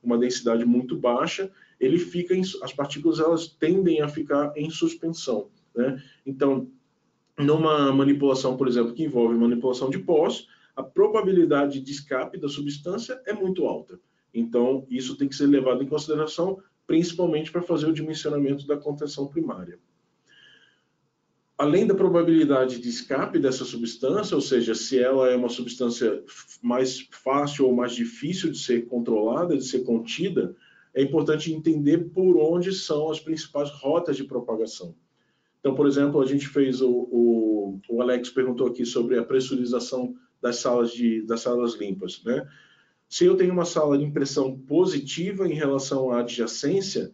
uma densidade muito baixa, ele fica as partículas elas tendem a ficar em suspensão, né? Então, numa manipulação, por exemplo, que envolve manipulação de pós, a probabilidade de escape da substância é muito alta. Então, isso tem que ser levado em consideração, principalmente para fazer o dimensionamento da contenção primária. Além da probabilidade de escape dessa substância, ou seja, se ela é uma substância mais fácil ou mais difícil de ser controlada, de ser contida, é importante entender por onde são as principais rotas de propagação. Então, por exemplo, a gente fez, o Alex perguntou aqui sobre a pressurização das salas limpas, né? Se eu tenho uma sala de impressão positiva em relação à adjacência,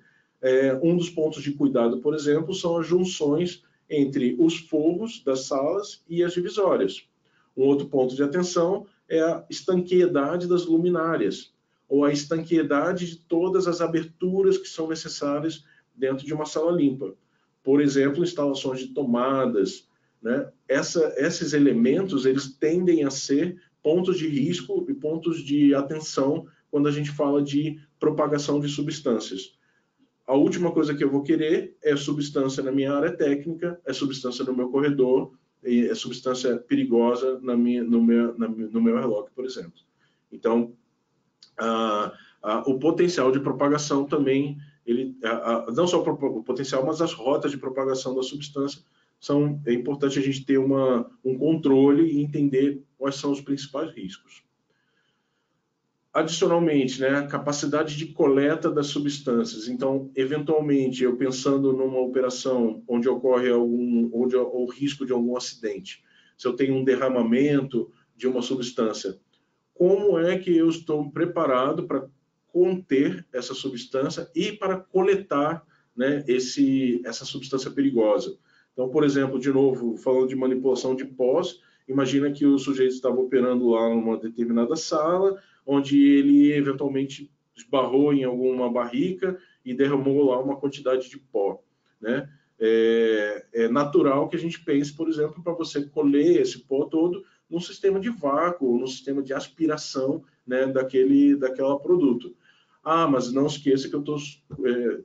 um dos pontos de cuidado, por exemplo, são as junções entre os forros das salas e as divisórias. Um outro ponto de atenção é a estanqueidade das luminárias, ou a estanqueidade de todas as aberturas que são necessárias dentro de uma sala limpa. Por exemplo, instalações de tomadas, né? Esses elementos, eles tendem a ser pontos de risco e pontos de atenção quando a gente fala de propagação de substâncias. A última coisa que eu vou querer é substância na minha área técnica, é substância no meu corredor, é substância perigosa no meu relógio, por exemplo. Então, o potencial de propagação também, não só o potencial, mas as rotas de propagação da substância, é importante a gente ter um controle e entender quais são os principais riscos. Adicionalmente, né, a capacidade de coleta das substâncias. Então, eventualmente, eu pensando numa operação onde ocorre o risco de algum acidente, se eu tenho um derramamento de uma substância, como é que eu estou preparado para conter essa substância e para coletar, né, essa substância perigosa? Então, por exemplo, de novo, falando de manipulação de pós, imagina que o sujeito estava operando lá numa determinada sala, onde ele eventualmente esbarrou em alguma barrica e derramou lá uma quantidade de pó, né? É natural que a gente pense, por exemplo, para você colher esse pó todo num sistema de vácuo, num sistema de aspiração, né, daquele produto. Mas não esqueça que eu estou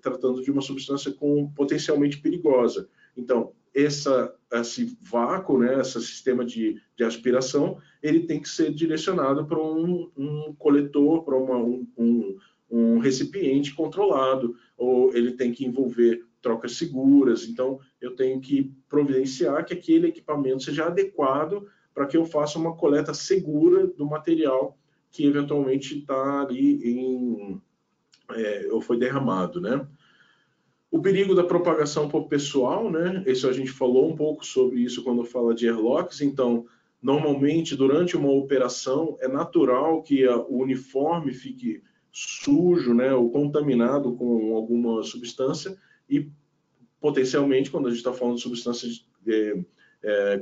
tratando de uma substância potencialmente perigosa. Então, esse vácuo, né, esse sistema de aspiração, ele tem que ser direcionado para um coletor, para um recipiente controlado, ou ele tem que envolver trocas seguras. Então, eu tenho que providenciar que aquele equipamento seja adequado para que eu faça uma coleta segura do material que eventualmente está ali ou foi derramado, né? O perigo da propagação por pessoal, né? Isso a gente falou um pouco sobre isso quando fala de airlocks. Então, normalmente, durante uma operação, é natural que o uniforme fique sujo, né? Ou contaminado com alguma substância e, potencialmente, quando a gente está falando de substâncias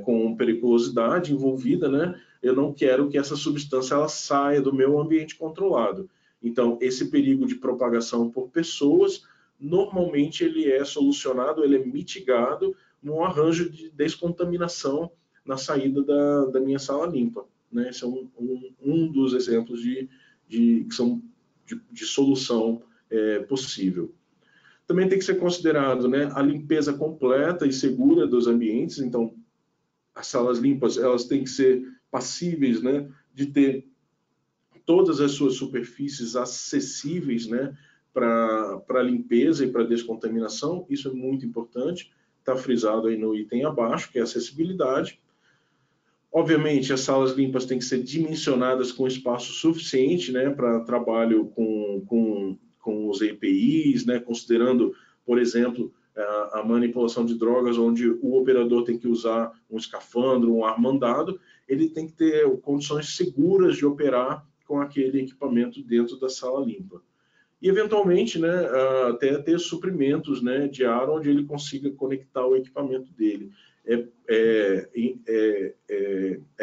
com periculosidade envolvida, né? Eu não quero que essa substância ela saia do meu ambiente controlado. Então, esse perigo de propagação por pessoas, normalmente ele é solucionado, ele é mitigado num arranjo de descontaminação na saída da minha sala limpa, né? Esse é um dos exemplos de solução possível. Também tem que ser considerado, né, a limpeza completa e segura dos ambientes. Então, as salas limpas elas têm que ser passíveis, né, de ter todas as suas superfícies acessíveis, né, para limpeza e para descontaminação. Isso é muito importante, está frisado aí no item abaixo, que é acessibilidade. Obviamente, as salas limpas têm que ser dimensionadas com espaço suficiente, né, para trabalho com os EPIs, né, considerando, por exemplo, a manipulação de drogas, onde o operador tem que usar um escafandro, um ar-mandado, ele tem que ter condições seguras de operar com aquele equipamento dentro da sala limpa. E, eventualmente, né, até ter suprimentos, né, de ar onde ele consiga conectar o equipamento dele. É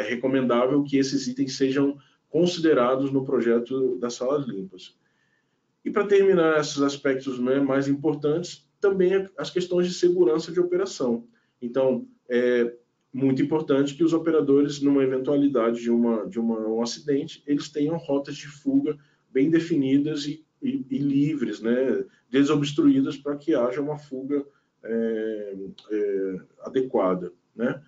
recomendável que esses itens sejam considerados no projeto das salas limpas. E, para terminar esses aspectos, né, mais importantes, também as questões de segurança de operação. Então, é muito importante que os operadores, numa eventualidade de um acidente, eles tenham rotas de fuga bem definidas e livres, né, desobstruídas, para que haja uma fuga adequada, né?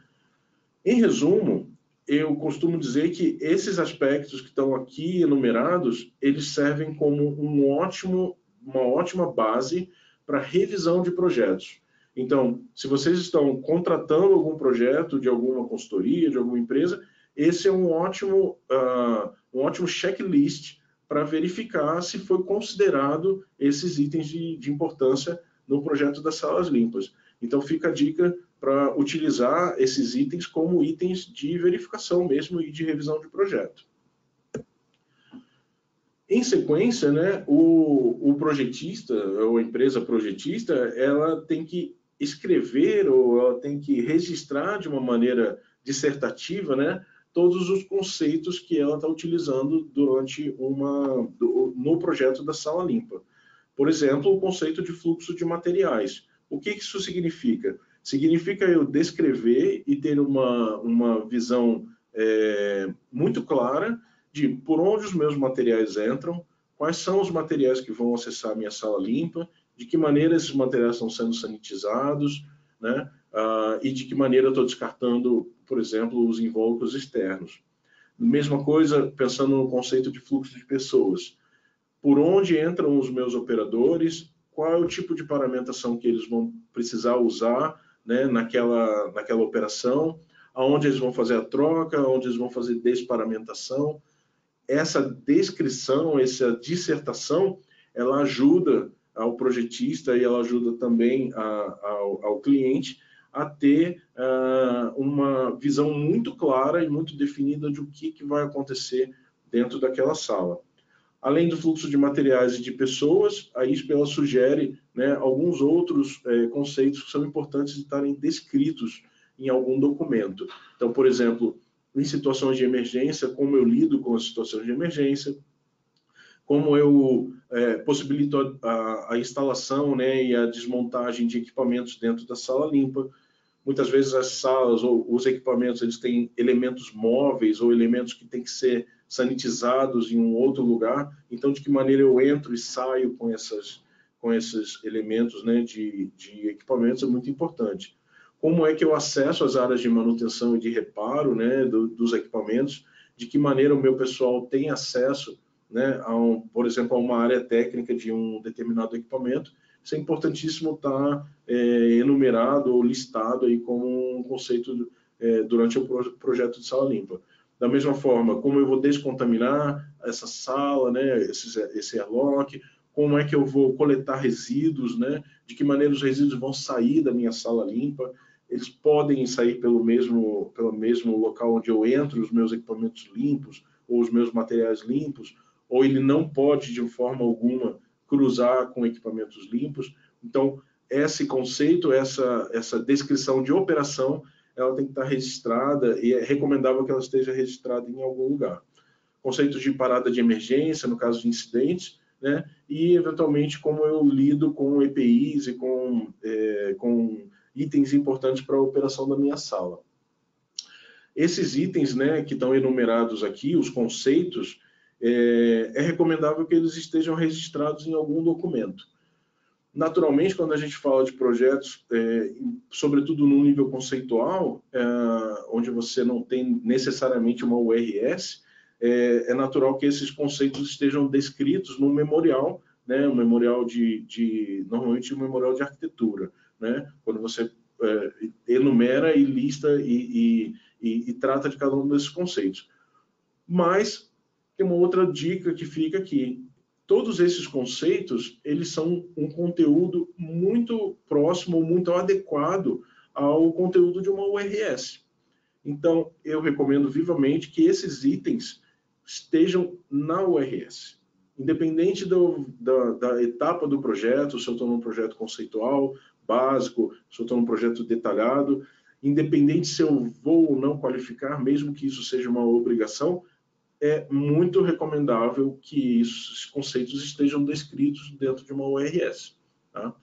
Em resumo, eu costumo dizer que esses aspectos que estão aqui enumerados, eles servem como uma ótima base para revisão de projetos. Então, se vocês estão contratando algum projeto de alguma consultoria, de alguma empresa, esse é um ótimo checklist para verificar se foi considerado esses itens de importância no projeto das salas limpas. Então, fica a dica para utilizar esses itens como itens de verificação mesmo e de revisão de projeto. Em sequência, né, o projetista, ou a empresa projetista, ela tem que escrever ou ela tem que registrar de uma maneira dissertativa, né, todos os conceitos que ela está utilizando durante no projeto da sala limpa. Por exemplo, o conceito de fluxo de materiais. O que isso significa? Significa eu descrever e ter uma visão muito clara de por onde os meus materiais entram, quais são os materiais que vão acessar a minha sala limpa, de que maneira esses materiais estão sendo sanitizados, né? E de que maneira eu estou descartando, por exemplo, os invólucros externos. Mesma coisa, pensando no conceito de fluxo de pessoas. Por onde entram os meus operadores, qual é o tipo de paramentação que eles vão precisar usar, né, naquela operação, aonde eles vão fazer a troca, aonde eles vão fazer desparamentação. Essa descrição, essa dissertação, ela ajuda ao projetista e ela ajuda também ao cliente a ter uma visão muito clara e muito definida de o que vai acontecer dentro daquela sala. Além do fluxo de materiais e de pessoas, a ISP ela sugere, né, alguns outros conceitos que são importantes de estarem descritos em algum documento. Então, por exemplo, em situações de emergência, como eu lido com as situações de emergência, como eu possibilito a instalação, né, e a desmontagem de equipamentos dentro da sala limpa. Muitas vezes as salas ou os equipamentos eles têm elementos móveis ou elementos que têm que ser sanitizados em um outro lugar. Então, de que maneira eu entro e saio com esses elementos, né, de equipamentos é muito importante. Como é que eu acesso as áreas de manutenção e de reparo, né, dos equipamentos? De que maneira o meu pessoal tem acesso, né, por exemplo, a uma área técnica de um determinado equipamento? Isso é importantíssimo estar enumerado ou listado aí como um conceito durante o projeto de sala limpa. Da mesma forma, como eu vou descontaminar essa sala, né, esse airlock, como é que eu vou coletar resíduos, né, de que maneira os resíduos vão sair da minha sala limpa. Eles podem sair pelo mesmo local onde eu entro, os meus equipamentos limpos, ou os meus materiais limpos, ou ele não pode, de forma alguma, cruzar com equipamentos limpos. Então, esse conceito, essa descrição de operação, ela tem que estar registrada e é recomendável que ela esteja registrada em algum lugar. Conceitos de parada de emergência, no caso de incidentes, né? E, eventualmente, como eu lido com EPIs e com itens importantes para a operação da minha sala. Esses itens, né, que estão enumerados aqui, os conceitos, é recomendável que eles estejam registrados em algum documento. Naturalmente, quando a gente fala de projetos, sobretudo no nível conceitual, onde você não tem necessariamente uma URS, é natural que esses conceitos estejam descritos num memorial, né, um memorial normalmente um memorial de arquitetura, né, quando você enumera e lista e trata de cada um desses conceitos. Mas tem uma outra dica que fica aqui. Todos esses conceitos, eles são um conteúdo muito próximo, muito adequado ao conteúdo de uma URS. Então, eu recomendo vivamente que esses itens estejam na URS. Independente da etapa do projeto, se eu estou num projeto conceitual, básico, se eu estou num projeto detalhado, independente se eu vou ou não qualificar, mesmo que isso seja uma obrigação, é muito recomendável que esses conceitos estejam descritos dentro de uma URS. Tá?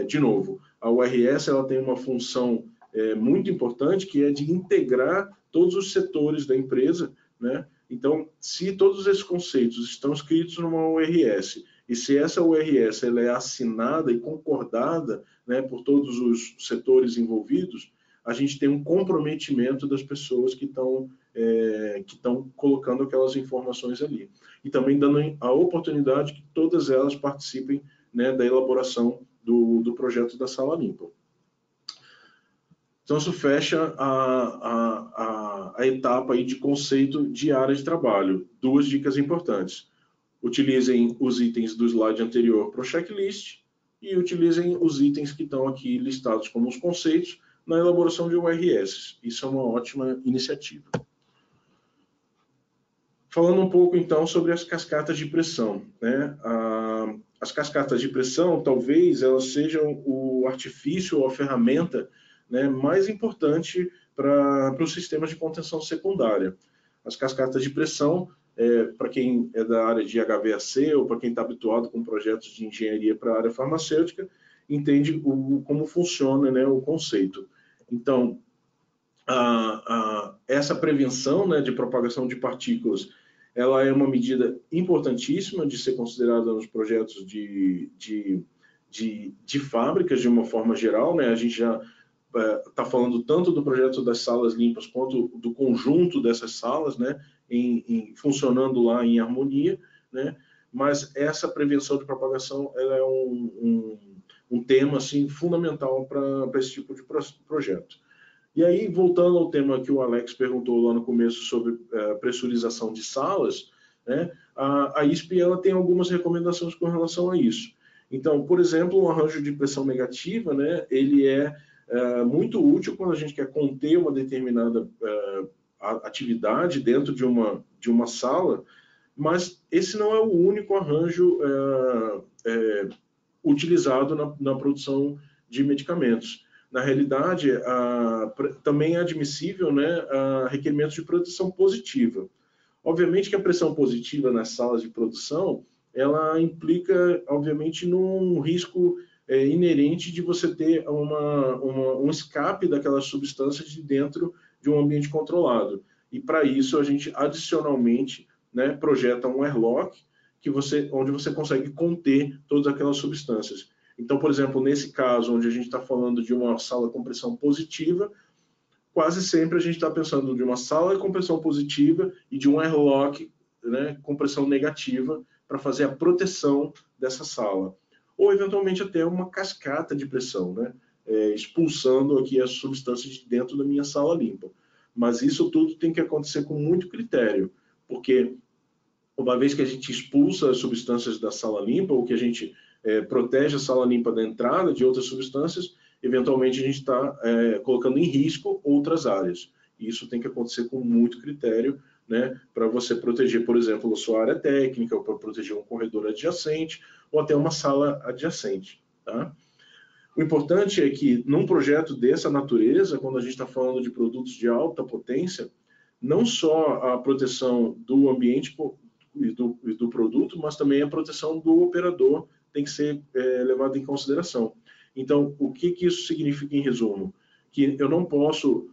De novo, a URS ela tem uma função muito importante, que é de integrar todos os setores da empresa, né? Então, se todos esses conceitos estão escritos numa URS, e se essa URS ela é assinada e concordada, né, por todos os setores envolvidos, a gente tem um comprometimento das pessoas que estão colocando aquelas informações ali. E também dando a oportunidade que todas elas participem, né, da elaboração do projeto da Sala Limpa. Então, isso fecha a etapa aí de conceito de área de trabalho. Duas dicas importantes. Utilizem os itens do slide anterior para o checklist e utilizem os itens que estão aqui listados como os conceitos na elaboração de URS. Isso é uma ótima iniciativa. Falando um pouco, então, sobre as cascatas de pressão, né? As cascatas de pressão, talvez elas sejam o artifício ou a ferramenta, né, mais importante para os sistemas de contenção secundária. As cascatas de pressão, para quem é da área de HVAC ou para quem está habituado com projetos de engenharia para a área farmacêutica, entende como funciona, né, o conceito. Então, essa prevenção, né, de propagação de partículas, ela é uma medida importantíssima de ser considerada nos projetos de fábricas de uma forma geral, né? A gente já está falando tanto do projeto das salas limpas quanto do conjunto dessas salas, né, funcionando lá em harmonia, né? Mas essa prevenção de propagação ela é um tema assim, fundamental para esse tipo de projeto. E aí, voltando ao tema que o Alex perguntou lá no começo sobre pressurização de salas, né, a ISP ela tem algumas recomendações com relação a isso. Então, por exemplo, um arranjo de pressão negativa, né, ele é muito útil quando a gente quer conter uma determinada atividade dentro de uma sala, mas esse não é o único arranjo utilizado na produção de medicamentos. Na realidade, também é admissível, né, requerimentos de proteção positiva. Obviamente que a pressão positiva nas salas de produção, ela implica, obviamente, num risco inerente de você ter um escape daquelas substâncias de dentro de um ambiente controlado. E para isso a gente adicionalmente, né, projeta um airlock onde você consegue conter todas aquelas substâncias. Então, por exemplo, nesse caso onde a gente está falando de uma sala com pressão positiva, quase sempre a gente está pensando de uma sala com pressão positiva e de um airlock, né, com pressão negativa para fazer a proteção dessa sala. Ou, eventualmente, até uma cascata de pressão, né, expulsando aqui as substâncias de dentro da minha sala limpa. Mas isso tudo tem que acontecer com muito critério, porque uma vez que a gente expulsa as substâncias da sala limpa, ou que a gente protege a sala limpa da entrada de outras substâncias, eventualmente a gente está colocando em risco outras áreas. E isso tem que acontecer com muito critério, né, para você proteger, por exemplo, a sua área técnica, ou para proteger um corredor adjacente, ou até uma sala adjacente. Tá? O importante é que, num projeto dessa natureza, quando a gente está falando de produtos de alta potência, não só a proteção do ambiente e do produto, mas também a proteção do operador tem que ser levado em consideração. Então, o que isso significa em resumo? Que eu não posso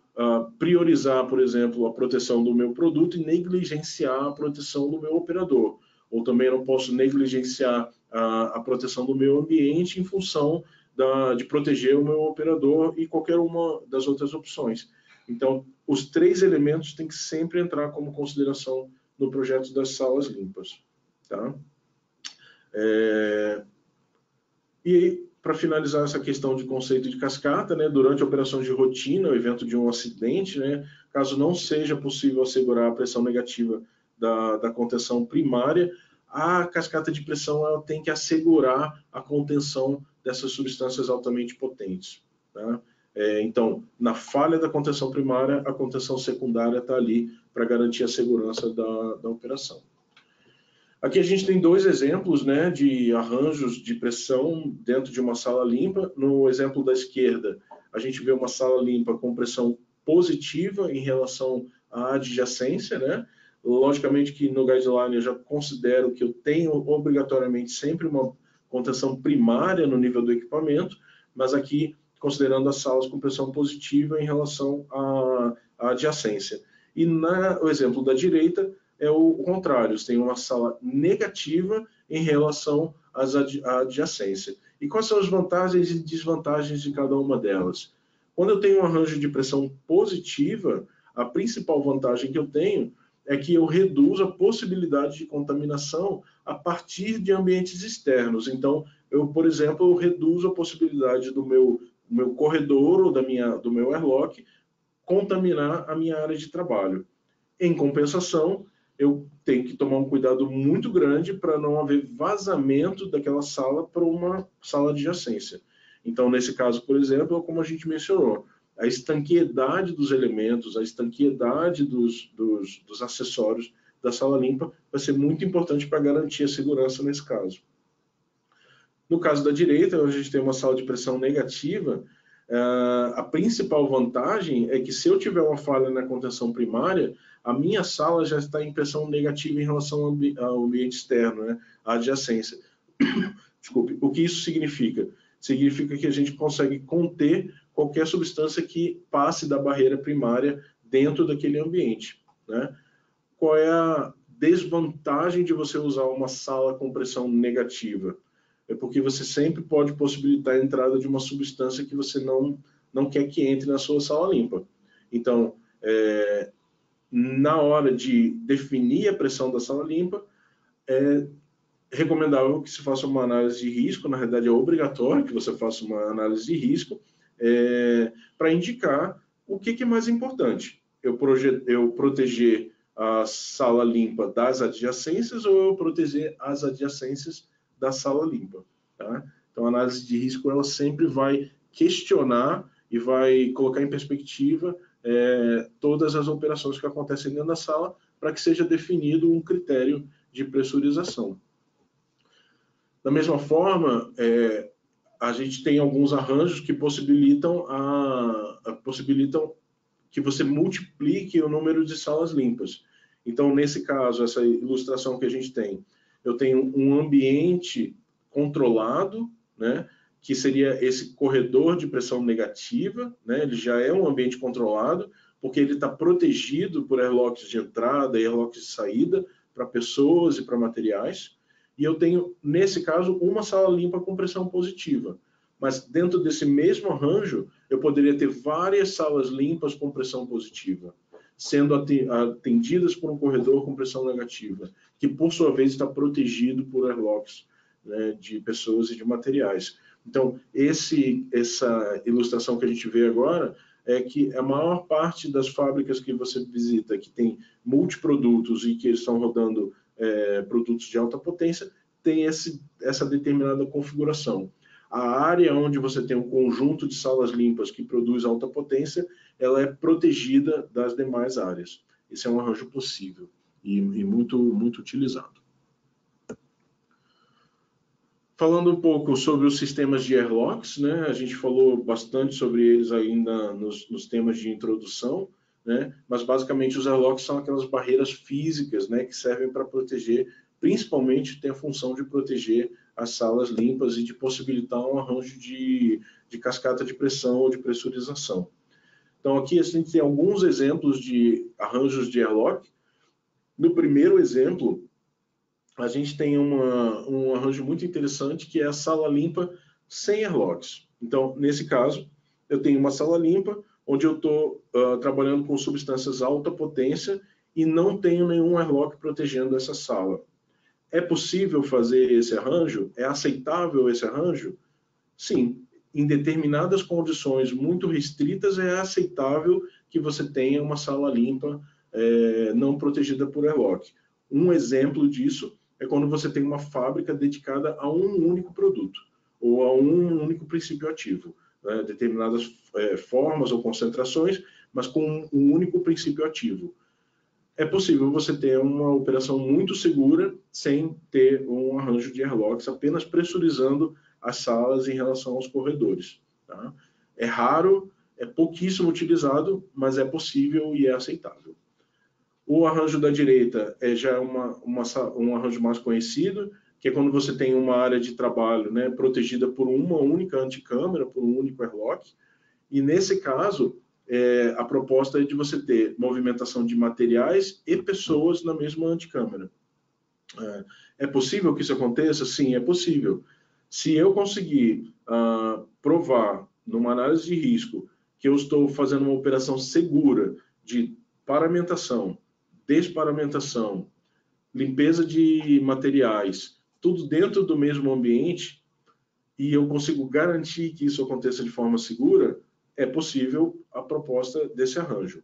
priorizar, por exemplo, a proteção do meu produto e negligenciar a proteção do meu operador. Ou também não posso negligenciar a proteção do meu ambiente em função de proteger o meu operador e qualquer uma das outras opções. Então, os três elementos têm que sempre entrar como consideração no projeto das salas limpas. Tá? E para finalizar essa questão de conceito de cascata, né, durante a operação de rotina, o evento de um acidente, né, caso não seja possível assegurar a pressão negativa da contenção primária, a cascata de pressão ela tem que assegurar a contenção dessas substâncias altamente potentes. Tá? Então, na falha da contenção primária, a contenção secundária está ali para garantir a segurança da operação. Aqui a gente tem dois exemplos, né, de arranjos de pressão dentro de uma sala limpa. No exemplo da esquerda, a gente vê uma sala limpa com pressão positiva em relação à adjacência, né? Logicamente que no guideline eu já considero que eu tenho obrigatoriamente sempre uma contenção primária no nível do equipamento, mas aqui considerando as salas com pressão positiva em relação à adjacência. E no exemplo da direita, é o contrário, você tem uma sala negativa em relação à adjacência. E quais são as vantagens e desvantagens de cada uma delas? Quando eu tenho um arranjo de pressão positiva, a principal vantagem que eu tenho é que eu reduzo a possibilidade de contaminação a partir de ambientes externos. Então, eu, por exemplo, eu reduzo a possibilidade do meu corredor ou do meu airlock contaminar a minha área de trabalho. Em compensação, eu tenho que tomar um cuidado muito grande para não haver vazamento daquela sala para uma sala adjacência. Então, nesse caso, por exemplo, como a gente mencionou, a estanqueidade dos elementos, a estanqueidade dos acessórios da sala limpa vai ser muito importante para garantir a segurança nesse caso. No caso da direita, onde a gente tem uma sala de pressão negativa, a principal vantagem é que se eu tiver uma falha na contenção primária, a minha sala já está em pressão negativa em relação ao ambiente externo, né, à adjacência. Desculpe. O que isso significa? Significa que a gente consegue conter qualquer substância que passe da barreira primária dentro daquele ambiente. Né? Qual é a desvantagem de você usar uma sala com pressão negativa? É porque você sempre pode possibilitar a entrada de uma substância que você não quer que entre na sua sala limpa. Então, na hora de definir a pressão da sala limpa, é recomendável que se faça uma análise de risco, na realidade é obrigatório que você faça uma análise de risco, para indicar o que é mais importante. Eu proteger a sala limpa das adjacências ou eu proteger as adjacências da sala limpa. Tá? Então, a análise de risco ela sempre vai questionar e vai colocar em perspectiva todas as operações que acontecem dentro da sala para que seja definido um critério de pressurização. Da mesma forma, a gente tem alguns arranjos que possibilitam que você multiplique o número de salas limpas. Então, nesse caso, essa ilustração que a gente tem, eu tenho um ambiente controlado, né, que seria esse corredor de pressão negativa, né, ele já é um ambiente controlado, porque ele está protegido por airlocks de entrada e airlocks de saída para pessoas e para materiais. E eu tenho, nesse caso, uma sala limpa com pressão positiva. Mas dentro desse mesmo arranjo, eu poderia ter várias salas limpas com pressão positiva, sendo atendidas por um corredor com pressão negativa, que por sua vez está protegido por airlocks, né, de pessoas e de materiais. Então, essa ilustração que a gente vê agora é que a maior parte das fábricas que você visita, que tem multiprodutos e que estão rodando produtos de alta potência, tem essa determinada configuração. A área onde você tem um conjunto de salas limpas que produz alta potência, ela é protegida das demais áreas. Esse é um arranjo possível e muito, muito utilizado. Falando um pouco sobre os sistemas de airlocks, né? A gente falou bastante sobre eles ainda nos temas de introdução, né? Mas basicamente os airlocks são aquelas barreiras físicas, né, que servem para proteger, principalmente tem a função de proteger as salas limpas e de possibilitar um arranjo de cascata de pressão ou de pressurização. Então aqui a gente tem alguns exemplos de arranjos de airlock. No primeiro exemplo, a gente tem um arranjo muito interessante que é a sala limpa sem airlocks. Então, nesse caso, eu tenho uma sala limpa onde eu estou trabalhando com substâncias alta potência e não tenho nenhum airlock protegendo essa sala. É possível fazer esse arranjo? É aceitável esse arranjo? Sim, em determinadas condições muito restritas é aceitável que você tenha uma sala limpa não protegida por airlock. Um exemplo disso é quando você tem uma fábrica dedicada a um único produto ou a um único princípio ativo, né? Determinadas formas ou concentrações, mas com um único princípio ativo. É possível você ter uma operação muito segura sem ter um arranjo de airlocks, apenas pressurizando as salas em relação aos corredores. Tá? É raro, é pouquíssimo utilizado, mas é possível e é aceitável. O arranjo da direita já é um arranjo mais conhecido, que é quando você tem uma área de trabalho, né, protegida por uma única anticâmara, por um único airlock, e nesse caso, a proposta é de você ter movimentação de materiais e pessoas na mesma anticâmara. É possível que isso aconteça? Sim, é possível. Se eu conseguir provar, numa análise de risco, que eu estou fazendo uma operação segura de paramentação, desparamentação, limpeza de materiais, tudo dentro do mesmo ambiente, e eu consigo garantir que isso aconteça de forma segura, é possível a proposta desse arranjo.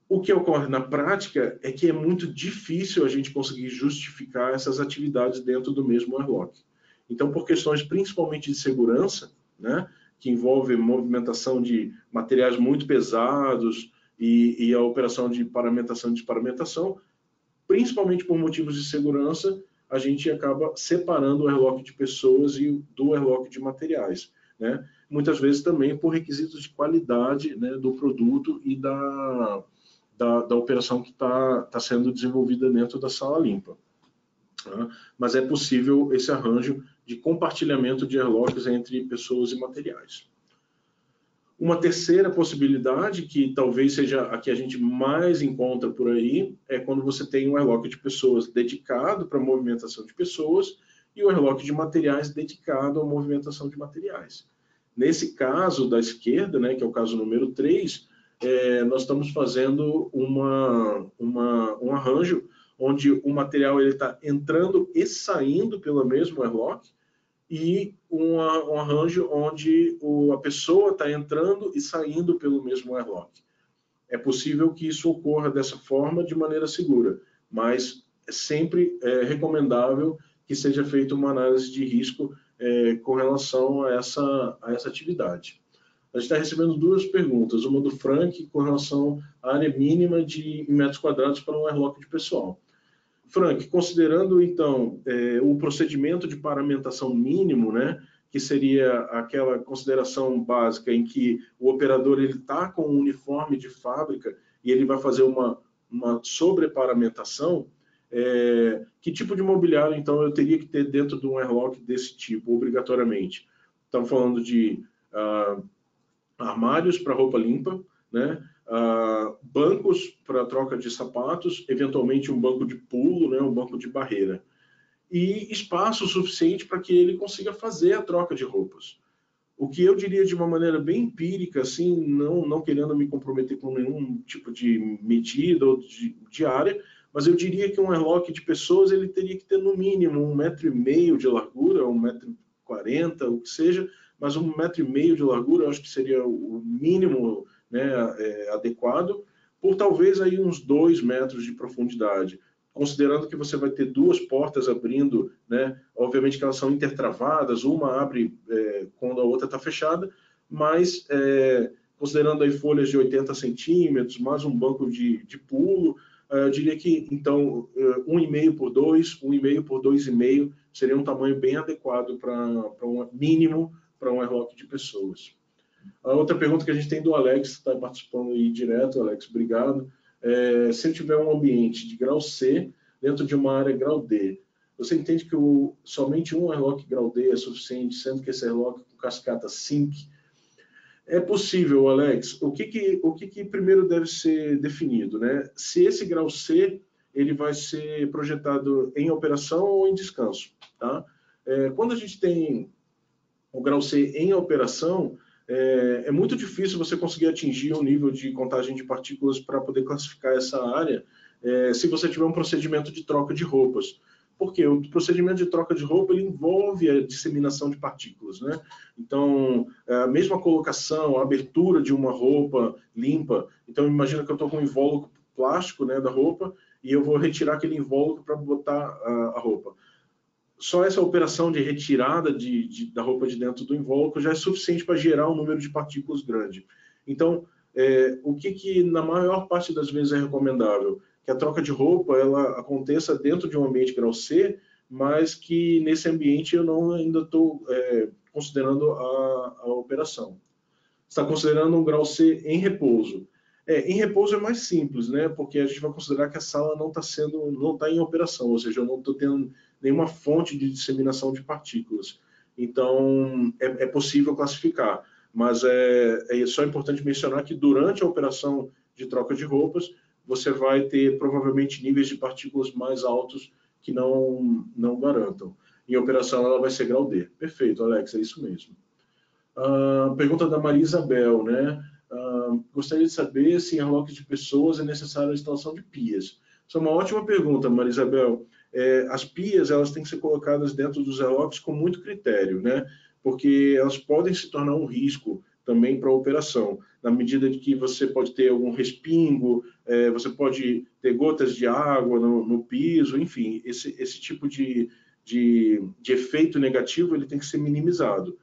O que ocorre na prática é que é muito difícil a gente conseguir justificar essas atividades dentro do mesmo airlock. Então, por questões principalmente de segurança, né, que envolve movimentação de materiais muito pesados e a operação de paramentação e desparamentação, principalmente por motivos de segurança, a gente acaba separando o airlock de pessoas e do airlock de materiais, né? Muitas vezes também por requisitos de qualidade, né, do produto e da operação que está sendo desenvolvida dentro da sala limpa. Tá? Mas é possível esse arranjo de compartilhamento de airlocks entre pessoas e materiais. Uma terceira possibilidade, que talvez seja a que a gente mais encontra por aí, é quando você tem um airlock de pessoas dedicado para a movimentação de pessoas e o airlock de materiais dedicado à movimentação de materiais. Nesse caso da esquerda, né, que é o caso número 3, nós estamos fazendo um arranjo onde o material está entrando e saindo pelo mesmo airlock, e um arranjo onde a pessoa está entrando e saindo pelo mesmo airlock. É possível que isso ocorra dessa forma de maneira segura, mas é sempre recomendável que seja feita uma análise de risco com relação a essa atividade. A gente está recebendo duas perguntas, uma do Frank com relação à área mínima de metros quadrados para um airlock de pessoal. Frank, considerando então o procedimento de paramentação mínimo, né, que seria aquela consideração básica em que o operador está com um uniforme de fábrica e ele vai fazer uma sobreparamentação, que tipo de mobiliário então eu teria que ter dentro de um airlock desse tipo, obrigatoriamente? Estamos falando de armários para roupa limpa, né? Bancos para troca de sapatos, eventualmente um banco de pulo, né? Um banco de barreira. E espaço suficiente para que ele consiga fazer a troca de roupas. O que eu diria de uma maneira bem empírica, assim, não querendo me comprometer com nenhum tipo de medida ou de área, mas eu diria que um airlock de pessoas ele teria que ter no mínimo 1,5 m de largura, 1,40 m, o que seja, mas 1,5 m de largura eu acho que seria o mínimo, né, adequado, por talvez aí uns 2 metros de profundidade, considerando que você vai ter duas portas abrindo, né, obviamente que elas são intertravadas, uma abre quando a outra está fechada, mas considerando aí folhas de 80 centímetros, mais um banco de pulo, eu diria que, então, 1,5 por 2, 1,5 por 2,5 seria um tamanho bem adequado para um mínimo para um airlock de pessoas. A outra pergunta que a gente tem do Alex, que está participando aí direto, Alex, obrigado. Se eu tiver um ambiente de grau C dentro de uma área grau D, você entende que somente um airlock grau D é suficiente, sendo que esse airlock com cascata SYNC? É possível, Alex. O que primeiro deve ser definido, né? Se esse grau C ele vai ser projetado em operação ou em descanso, tá? Quando a gente tem o grau C em operação, é muito difícil você conseguir atingir um nível de contagem de partículas para poder classificar essa área se você tiver um procedimento de troca de roupas. Porque o procedimento de troca de roupa ele envolve a disseminação de partículas, né? Então, a mesma colocação, a abertura de uma roupa limpa. Então, imagina que eu estou com um invólucro plástico, né, da roupa e eu vou retirar aquele invólucro para botar a roupa. Só essa operação de retirada da roupa de dentro do invólucro já é suficiente para gerar um número de partículas grande. Então, o que na maior parte das vezes é recomendável? Que a troca de roupa ela aconteça dentro de um ambiente grau C, mas que nesse ambiente eu não ainda estou considerando a operação. Está considerando um grau C em repouso. Em repouso é mais simples, né? Porque a gente vai considerar que a sala não está em operação, ou seja, eu não estou tendo nenhuma fonte de disseminação de partículas. Então, é possível classificar, mas é só importante mencionar que durante a operação de troca de roupas, você vai ter provavelmente níveis de partículas mais altos que não garantam. Em operação, ela vai ser grau D. Perfeito, Alex, é isso mesmo. Pergunta da Maria Isabel, né? Gostaria de saber se em airlocks de pessoas é necessária a instalação de pias. Isso é uma ótima pergunta, Maria Isabel. As pias elas têm que ser colocadas dentro dos airlocks com muito critério, né? Porque elas podem se tornar um risco também para a operação, na medida de que você pode ter algum respingo, você pode ter gotas de água no piso, enfim, esse tipo de efeito negativo ele tem que ser minimizado.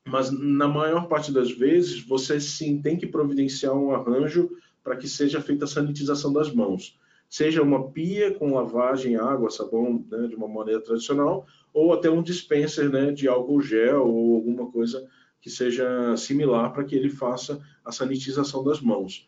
Mas na maior parte das vezes, você sim tem que providenciar um arranjo para que seja feita a sanitização das mãos. Seja uma pia com lavagem, água, sabão, né, de uma maneira tradicional, ou até um dispenser, né, de álcool gel ou alguma coisa que seja similar para que ele faça a sanitização das mãos.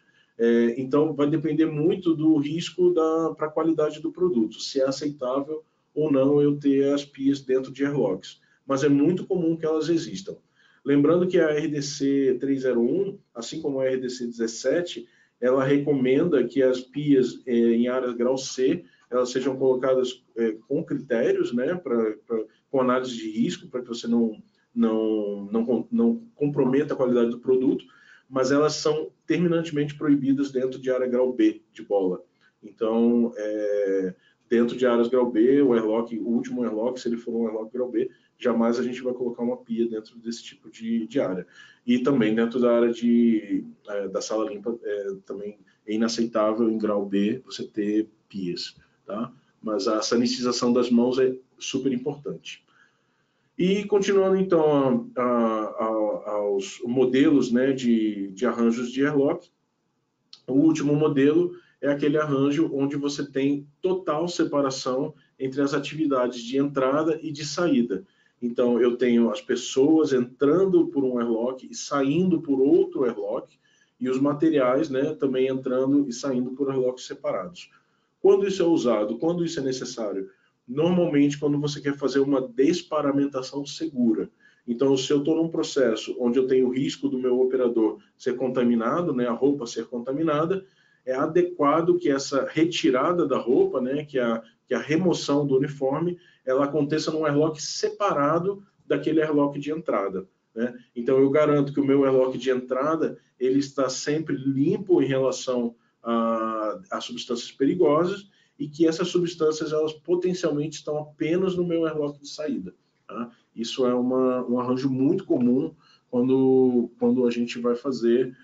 Então, vai depender muito do risco para a qualidade do produto, se é aceitável ou não eu ter as pias dentro de airlocks. Mas é muito comum que elas existam. Lembrando que a RDC 301, assim como a RDC 17, ela recomenda que as pias em áreas grau C, elas sejam colocadas com critérios, né, com análise de risco, para que você não comprometa a qualidade do produto, mas elas são terminantemente proibidas dentro de área grau B de bola. Então, dentro de áreas grau B, o último airlock, se ele for um airlock grau B, jamais a gente vai colocar uma pia dentro desse tipo de área. E também dentro da área da sala limpa, também é inaceitável em grau B você ter pias, tá? Mas a sanitização das mãos é super importante. E continuando então aos modelos, né, de arranjos de airlock, o último modelo é aquele arranjo onde você tem total separação entre as atividades de entrada e de saída. Então, eu tenho as pessoas entrando por um airlock e saindo por outro airlock, e os materiais, né, também entrando e saindo por airlocks separados. Quando isso é usado? Quando isso é necessário? Normalmente, quando você quer fazer uma desparamentação segura. Então, se eu estou num processo onde eu tenho o risco do meu operador ser contaminado, né, a roupa ser contaminada, é adequado que essa retirada da roupa, né, que a remoção do uniforme, ela aconteça num airlock separado daquele airlock de entrada, né? Então, eu garanto que o meu airlock de entrada ele está sempre limpo em relação a substâncias perigosas e que essas substâncias elas potencialmente estão apenas no meu airlock de saída. Tá? Isso é um arranjo muito comum quando a gente vai fazer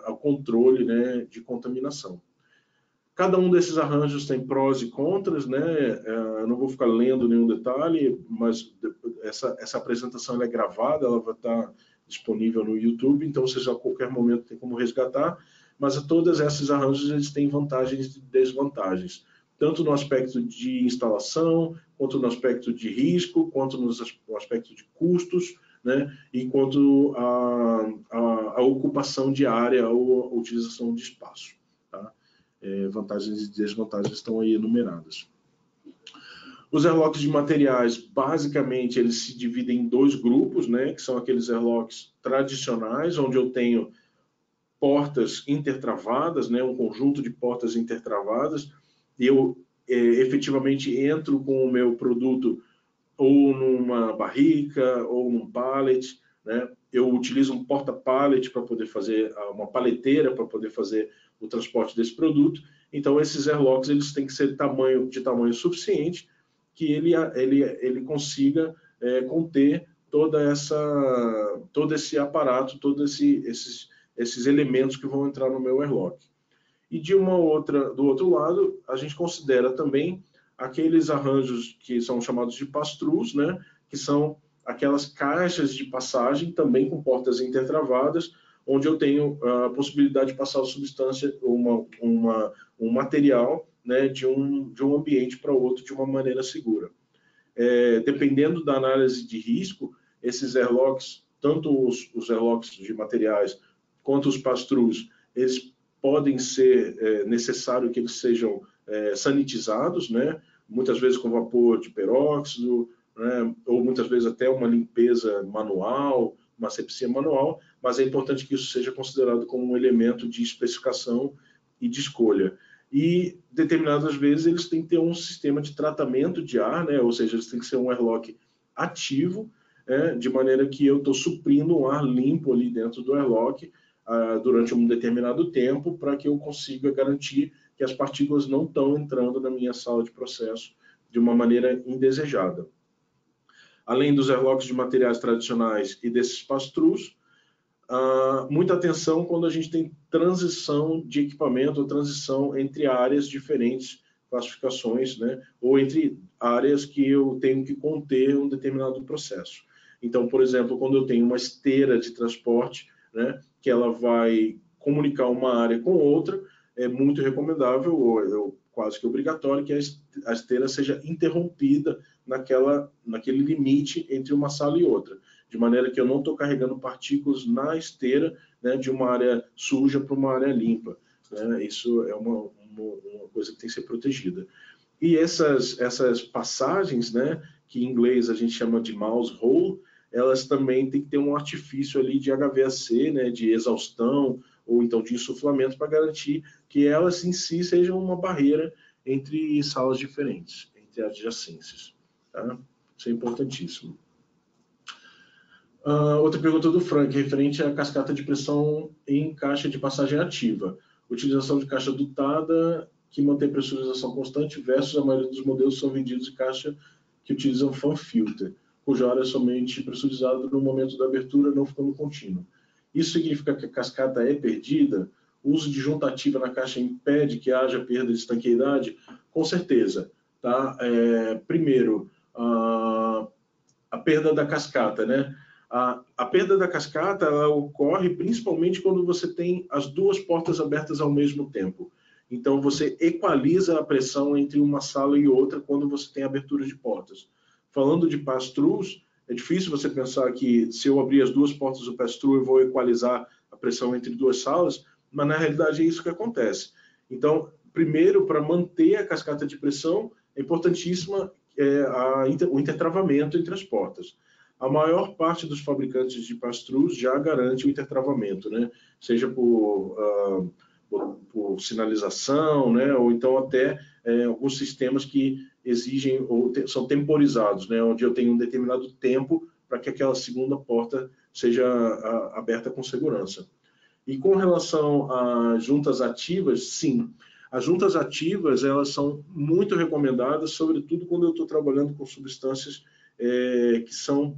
o controle, né, de contaminação. Cada um desses arranjos tem prós e contras, né? Eu não vou ficar lendo nenhum detalhe, mas essa apresentação é gravada, ela vai estar disponível no YouTube, então vocês a qualquer momento tem como resgatar, mas todos esses arranjos eles têm vantagens e desvantagens, tanto no aspecto de instalação, quanto no aspecto de risco, quanto no aspecto de custos, né? E quanto a ocupação de área ou a utilização de espaço. Tá? Vantagens e desvantagens estão aí enumeradas. Os airlocks de materiais, basicamente, eles se dividem em dois grupos, né, que são aqueles airlocks tradicionais, onde eu tenho portas intertravadas, né, um conjunto de portas intertravadas, e eu efetivamente entro com o meu produto ou numa barrica ou num pallet, né, eu utilizo um porta-pallet para poder fazer, uma paleteira para poder fazer o transporte desse produto. Então, esses airlocks eles têm que ser de tamanho suficiente que ele consiga conter todo esse aparato, todos esses elementos que vão entrar no meu airlock. E do outro lado, a gente considera também aqueles arranjos que são chamados de pass-throughs, né? Que são aquelas caixas de passagem, também com portas intertravadas, onde eu tenho a possibilidade de passar a substância, um material, né, de um ambiente para outro de uma maneira segura. Dependendo da análise de risco, esses airlocks, tanto os airlocks de materiais quanto os pass-throughs, eles podem ser necessário que eles sejam sanitizados, né? Muitas vezes com vapor de peróxido, né? Ou muitas vezes até uma limpeza manual, uma asepsia manual, mas é importante que isso seja considerado como um elemento de especificação e de escolha. E, determinadas vezes, eles têm que ter um sistema de tratamento de ar, né? Ou seja, eles têm que ser um airlock ativo, de maneira que eu estou suprindo um ar limpo ali dentro do airlock durante um determinado tempo, para que eu consiga garantir que as partículas não estão entrando na minha sala de processo de uma maneira indesejada. Além dos airlocks de materiais tradicionais e desses pass-throughs, muita atenção quando a gente tem transição de equipamento, ou transição entre áreas diferentes, classificações, né? Ou entre áreas que eu tenho que conter um determinado processo. Então, por exemplo, quando eu tenho uma esteira de transporte, né, que ela vai comunicar uma área com outra, é muito recomendável, ou quase que obrigatório, que a esteira seja interrompida naquele limite entre uma sala e outra, de maneira que eu não estou carregando partículas na esteira, né, de uma área suja para uma área limpa. Né? Isso é uma coisa que tem que ser protegida. E essas passagens, né, que em inglês a gente chama de mouse hole, elas também têm que ter um artifício ali de HVAC, né, de exaustão, ou então de insuflamento, para garantir que elas em si sejam uma barreira entre salas diferentes, entre adjacências. Tá? Isso é importantíssimo. Outra pergunta do Frank, referente à cascata de pressão em caixa de passagem ativa. Utilização de caixa dutada que mantém pressurização constante versus a maioria dos modelos são vendidos em caixa que utilizam fan filter, cuja área é somente pressurizada no momento da abertura, não ficando contínuo. Isso significa que a cascata é perdida? O uso de juntativa na caixa impede que haja perda de estanqueidade? Com certeza. Tá? Primeiro, a perda da cascata, né? A perda da cascata ela ocorre principalmente quando você tem as duas portas abertas ao mesmo tempo. Então, você equaliza a pressão entre uma sala e outra quando você tem abertura de portas. Falando de pass-throughs, é difícil você pensar que se eu abrir as duas portas do pass-through eu vou equalizar a pressão entre duas salas, mas na realidade é isso que acontece. Então, primeiro, para manter a cascata de pressão, é importantíssima o intertravamento entre as portas. A maior parte dos fabricantes de pass-throughs já garante o intertravamento, né? Seja por sinalização, né? Ou então até alguns sistemas que exigem ou são temporizados, né? Onde eu tenho um determinado tempo para que aquela segunda porta seja aberta com segurança. E com relação às juntas ativas, sim. As juntas ativas, elas são muito recomendadas, sobretudo quando eu estou trabalhando com substâncias que são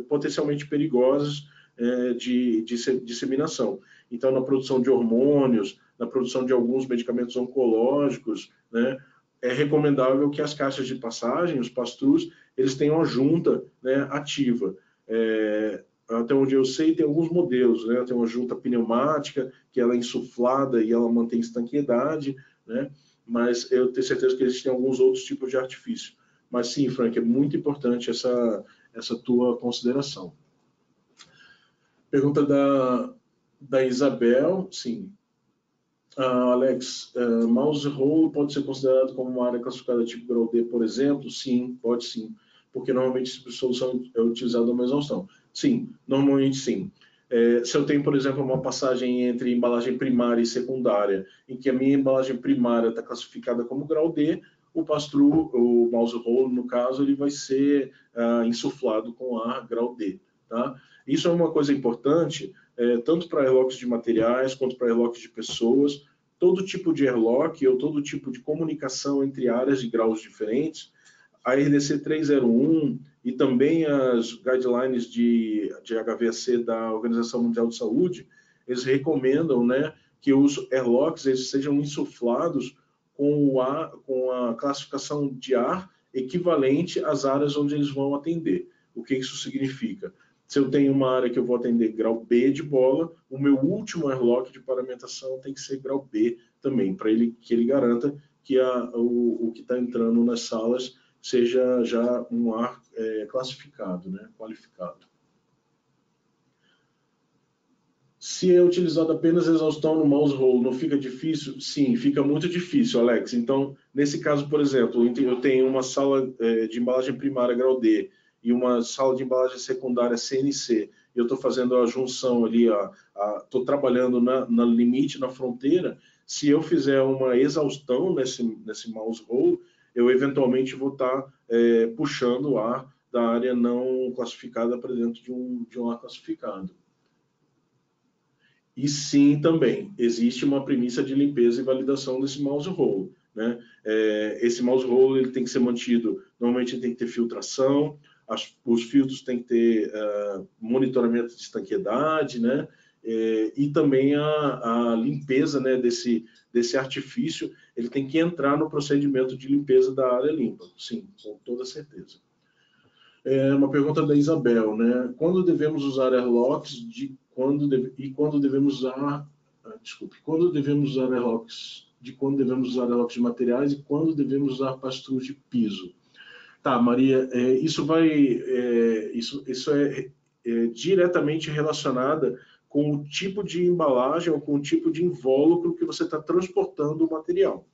potencialmente perigosas de disseminação. Então, na produção de hormônios, na produção de alguns medicamentos oncológicos, né, é recomendável que as caixas de passagem, os pass-throughs, eles tenham a junta, né, ativa. Até onde eu sei, tem alguns modelos, né? Tem uma junta pneumática, que ela é insuflada e ela mantém estanqueidade, né? Mas eu tenho certeza que existem alguns outros tipos de artifício. Mas sim, Frank, é muito importante essa tua consideração. Pergunta da Isabel, sim. Alex, mouse hole pode ser considerado como uma área classificada tipo grau D, por exemplo? Sim, pode sim, porque normalmente essa solução é utilizada uma exaustão. Sim, normalmente sim. Se eu tenho, por exemplo, uma passagem entre embalagem primária e secundária, em que a minha embalagem primária está classificada como grau D, o pass-through, o mouse hole, no caso, ele vai ser insuflado com ar grau D. Tá? Isso é uma coisa importante, tanto para airlocks de materiais quanto para airlocks de pessoas. Todo tipo de airlock ou todo tipo de comunicação entre áreas de graus diferentes, a RDC 301 e também as guidelines de HVAC da Organização Mundial de Saúde, eles recomendam, né, que os airlocks eles sejam insuflados com a classificação de ar equivalente às áreas onde eles vão atender. O que isso significa? Se eu tenho uma área que eu vou atender grau B de bola, o meu último airlock de paramentação tem que ser grau B também, para que ele garanta que o que está entrando nas salas seja já um ar classificado, né, qualificado. Se é utilizado apenas exaustão no mouse hole, não fica difícil? Sim, fica muito difícil, Alex. Então, nesse caso, por exemplo, eu tenho uma sala de embalagem primária grau D e uma sala de embalagem secundária CNC, e eu estou fazendo a junção ali, estou trabalhando na limite, na fronteira. Se eu fizer uma exaustão nesse mouse hole, eu eventualmente vou estar puxando o ar da área não classificada para dentro de um ar classificado. E sim, também, existe uma premissa de limpeza e validação desse mouse hole, né? Esse mouse hole ele tem que ser mantido, normalmente ele tem que ter filtração, os filtros têm que ter monitoramento de estanqueidade, né? E também a limpeza, né, desse artifício, ele tem que entrar no procedimento de limpeza da área limpa, sim, com toda certeza. Uma pergunta da Isabel, né? Quando devemos usar airlocks quando devemos usar airlocks de materiais e quando devemos usar pastrus de piso? Tá, Maria, isso é diretamente relacionada com o tipo de embalagem ou com o tipo de invólucro que você está transportando o material.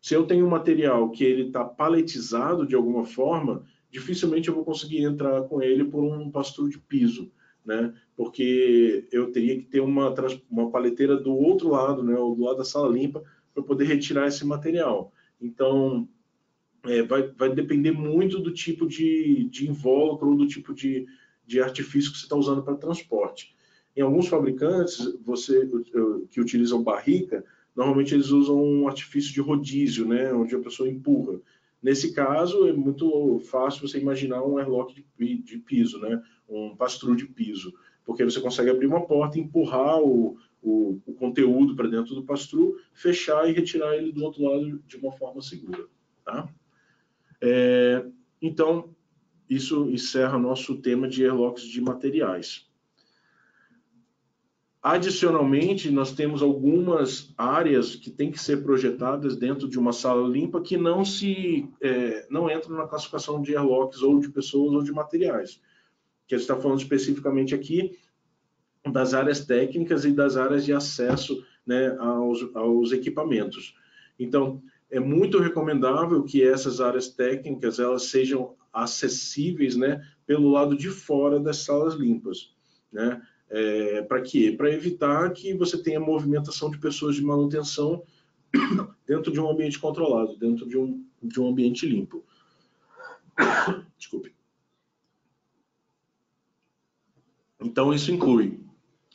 Se eu tenho um material que ele está paletizado de alguma forma, dificilmente eu vou conseguir entrar com ele por um pastrus de piso, né? Porque eu teria que ter uma paleteira do outro lado, né? Ou do lado da sala limpa, para poder retirar esse material. Então, vai depender muito do tipo de invólucro ou do tipo de artifício que você está usando para transporte. Em alguns fabricantes que utilizam barrica, normalmente eles usam um artifício de rodízio, né, onde a pessoa empurra. Nesse caso, é muito fácil você imaginar um airlock de piso, né, um pastrus de piso, porque você consegue abrir uma porta, empurrar o conteúdo para dentro do pastrus, fechar e retirar ele do outro lado de uma forma segura. Tá? Então, isso encerra nosso tema de airlocks de materiais. Adicionalmente, nós temos algumas áreas que têm que ser projetadas dentro de uma sala limpa que não entram na classificação de airlocks ou de pessoas ou de materiais. Que a gente está falando especificamente aqui das áreas técnicas e das áreas de acesso, né, aos equipamentos. Então, é muito recomendável que essas áreas técnicas elas sejam acessíveis, né, pelo lado de fora das salas limpas, né? Para quê? Para evitar que você tenha movimentação de pessoas de manutenção dentro de um ambiente controlado, dentro de um ambiente limpo. Desculpe. Então, isso inclui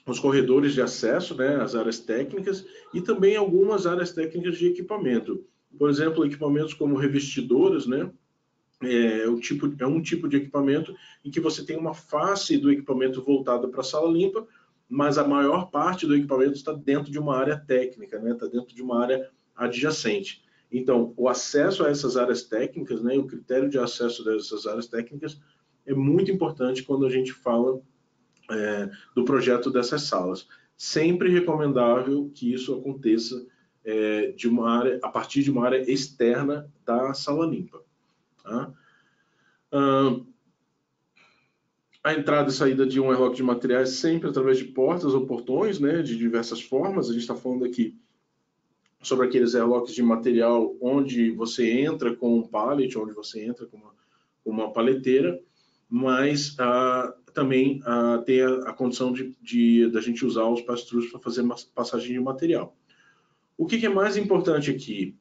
os corredores de acesso, né, as áreas técnicas e também algumas áreas técnicas de equipamento. Por exemplo, equipamentos como revestidoras, né, é um tipo de equipamento em que você tem uma face do equipamento voltada para a sala limpa, mas a maior parte do equipamento está dentro de uma área técnica, né, está dentro de uma área adjacente. Então, o acesso a essas áreas técnicas, né, o critério de acesso dessas áreas técnicas é muito importante quando a gente fala do projeto dessas salas. Sempre recomendável que isso aconteça a partir de uma área externa da sala limpa. Tá? A entrada e saída de um airlock de materiais sempre através de portas ou portões, né, de diversas formas. A gente está falando aqui sobre aqueles airlocks de material onde você entra com um pallet, onde você entra com uma paleteira, mas também tem a condição da gente usar os pastrus para fazer passagem de material. O que é mais importante aqui?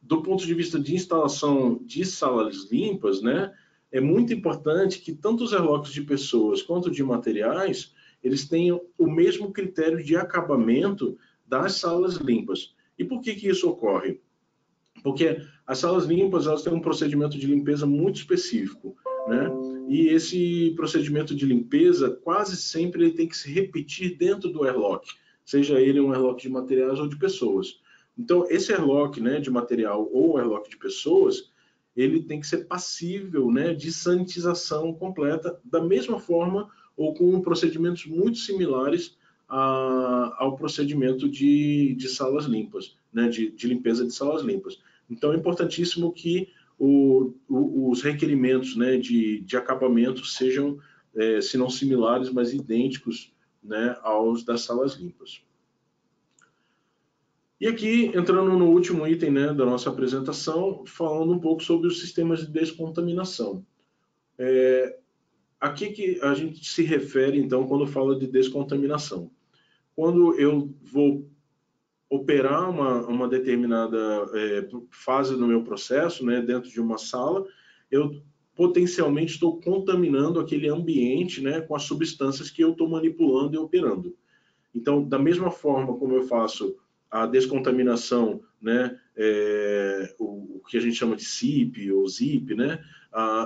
Do ponto de vista de instalação de salas limpas, né, é muito importante que tanto os airlocks de pessoas quanto de materiais, eles tenham o mesmo critério de acabamento das salas limpas. E por que que isso ocorre? Porque as salas limpas, elas têm um procedimento de limpeza muito específico, né? E esse procedimento de limpeza, quase sempre ele tem que se repetir dentro do airlock, seja ele um airlock de materiais ou de pessoas. Então, esse airlock, né, de material ou airlock de pessoas, ele tem que ser passível, né, de sanitização completa, da mesma forma ou com procedimentos muito similares ao procedimento de salas limpas, né, de limpeza de salas limpas. Então, é importantíssimo que os requerimentos, né, de acabamento sejam, se não similares, mas idênticos, né, aos das salas limpas. E aqui, entrando no último item, né, da nossa apresentação, falando um pouco sobre os sistemas de descontaminação. Aqui que a gente se refere, então, quando fala de descontaminação. Quando eu vou operar uma determinada fase do meu processo, né, dentro de uma sala, eu potencialmente estou contaminando aquele ambiente, né, com as substâncias que eu estou manipulando e operando. Então, da mesma forma como eu faço a descontaminação, né, o que a gente chama de SIP ou ZIP, né,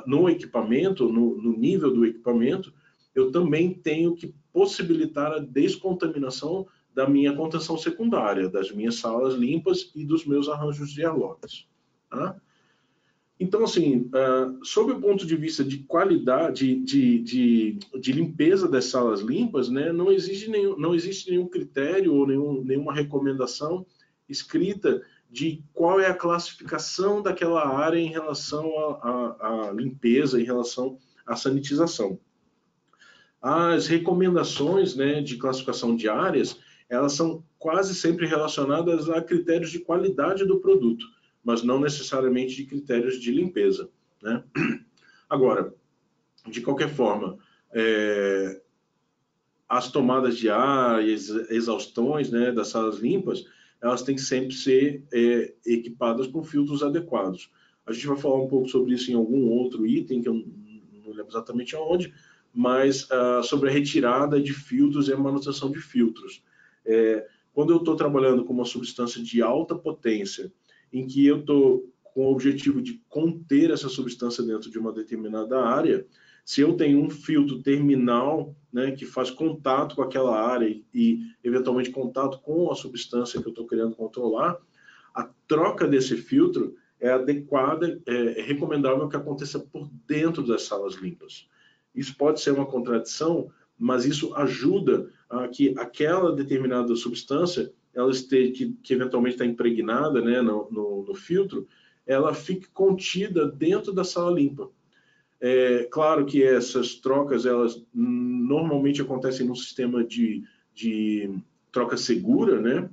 no equipamento, no nível do equipamento, eu também tenho que possibilitar a descontaminação da minha contenção secundária, das minhas salas limpas e dos meus arranjos de airlocks. Tá? Então, assim, sob o ponto de vista de qualidade, de limpeza das salas limpas, né, não existe nenhum critério ou nenhuma recomendação escrita de qual é a classificação daquela área em relação à limpeza, em relação à sanitização. As recomendações, né, de classificação de áreas, elas são quase sempre relacionadas a critérios de qualidade do produto, mas não necessariamente de critérios de limpeza, né? Agora, de qualquer forma, as tomadas de ar e as exaustões, né, das salas limpas, elas têm que sempre ser equipadas com filtros adequados. A gente vai falar um pouco sobre isso em algum outro item, que eu não lembro exatamente aonde, mas sobre a retirada de filtros e a manutenção de filtros. Quando eu estou trabalhando com uma substância de alta potência, em que eu estou com o objetivo de conter essa substância dentro de uma determinada área, se eu tenho um filtro terminal, né, que faz contato com aquela área e, eventualmente, contato com a substância que eu estou querendo controlar, a troca desse filtro é adequada, é recomendável que aconteça por dentro das salas limpas. Isso pode ser uma contradição, mas isso ajuda a que aquela determinada substância, ela esteja, que eventualmente está impregnada, né, no filtro, ela fique contida dentro da sala limpa. Claro que essas trocas, elas normalmente acontecem num sistema de troca segura, né,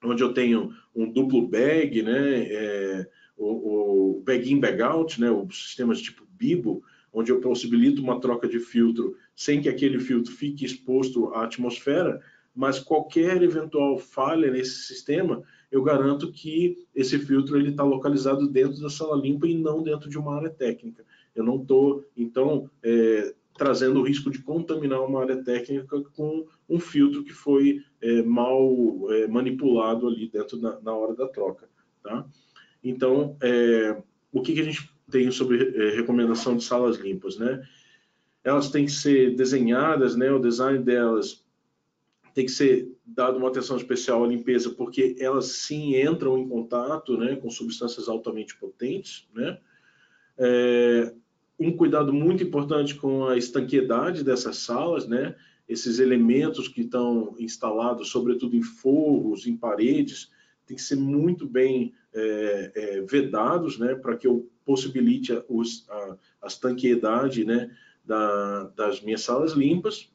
onde eu tenho um duplo bag, né, o bag-in, bag-out, né, os sistemas tipo BIBO, onde eu possibilito uma troca de filtro sem que aquele filtro fique exposto à atmosfera, mas qualquer eventual falha nesse sistema, eu garanto que esse filtro está localizado dentro da sala limpa e não dentro de uma área técnica. Eu não estou, então, trazendo o risco de contaminar uma área técnica com um filtro que foi mal manipulado ali dentro na hora da troca. Tá? Então, o que a gente tem sobre recomendação de salas limpas, né? Elas têm que ser desenhadas, né? O design delas tem que ser dado uma atenção especial à limpeza, porque elas sim entram em contato, né, com substâncias altamente potentes, né? Um cuidado muito importante com a estanqueidade dessas salas, né? Esses elementos que estão instalados, sobretudo em forros, em paredes, tem que ser muito bem vedados, né, para que eu possibilite a estanqueidade, né, das minhas salas limpas.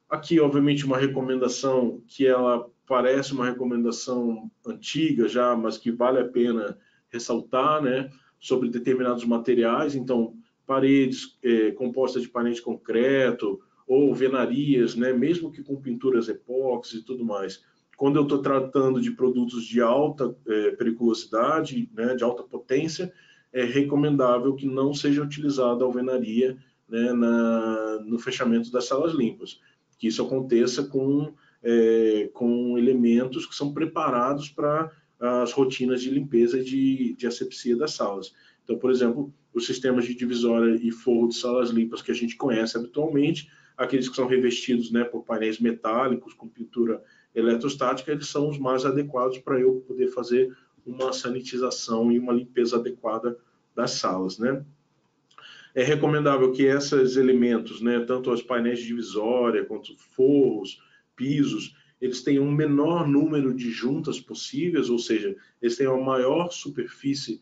Aqui, obviamente, uma recomendação que ela parece uma recomendação antiga já, mas que vale a pena ressaltar, né, sobre determinados materiais. Então, paredes compostas de painéis de concreto ou venarias, né, mesmo que com pinturas epóxi e tudo mais. Quando eu estou tratando de produtos de alta periculosidade, né, de alta potência, é recomendável que não seja utilizada a alvenaria, né, no fechamento das salas limpas. Que isso aconteça com elementos que são preparados para as rotinas de limpeza e de asepsia das salas. Então, por exemplo, os sistemas de divisória e forro de salas limpas que a gente conhece habitualmente, aqueles que são revestidos, né, por painéis metálicos com pintura eletrostática, eles são os mais adequados para eu poder fazer uma sanitização e uma limpeza adequada das salas, né? É recomendável que esses elementos, né, tanto os painéis de divisória, quanto forros, pisos, eles tenham um menor número de juntas possíveis, ou seja, eles tenham a maior superfície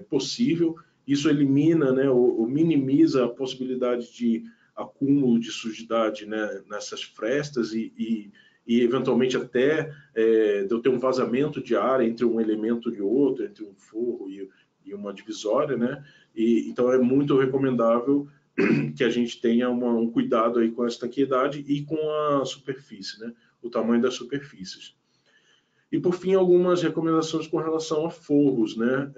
possível. Isso elimina, né, ou minimiza a possibilidade de acúmulo de sujidade, né, nessas frestas e eventualmente até de eu ter um vazamento de ar entre um elemento e outro, entre um forro e uma divisória, né? Então é muito recomendável que a gente tenha um cuidado aí com a estanqueidade e com a superfície, né? O tamanho das superfícies. E por fim, algumas recomendações com relação a forros, né?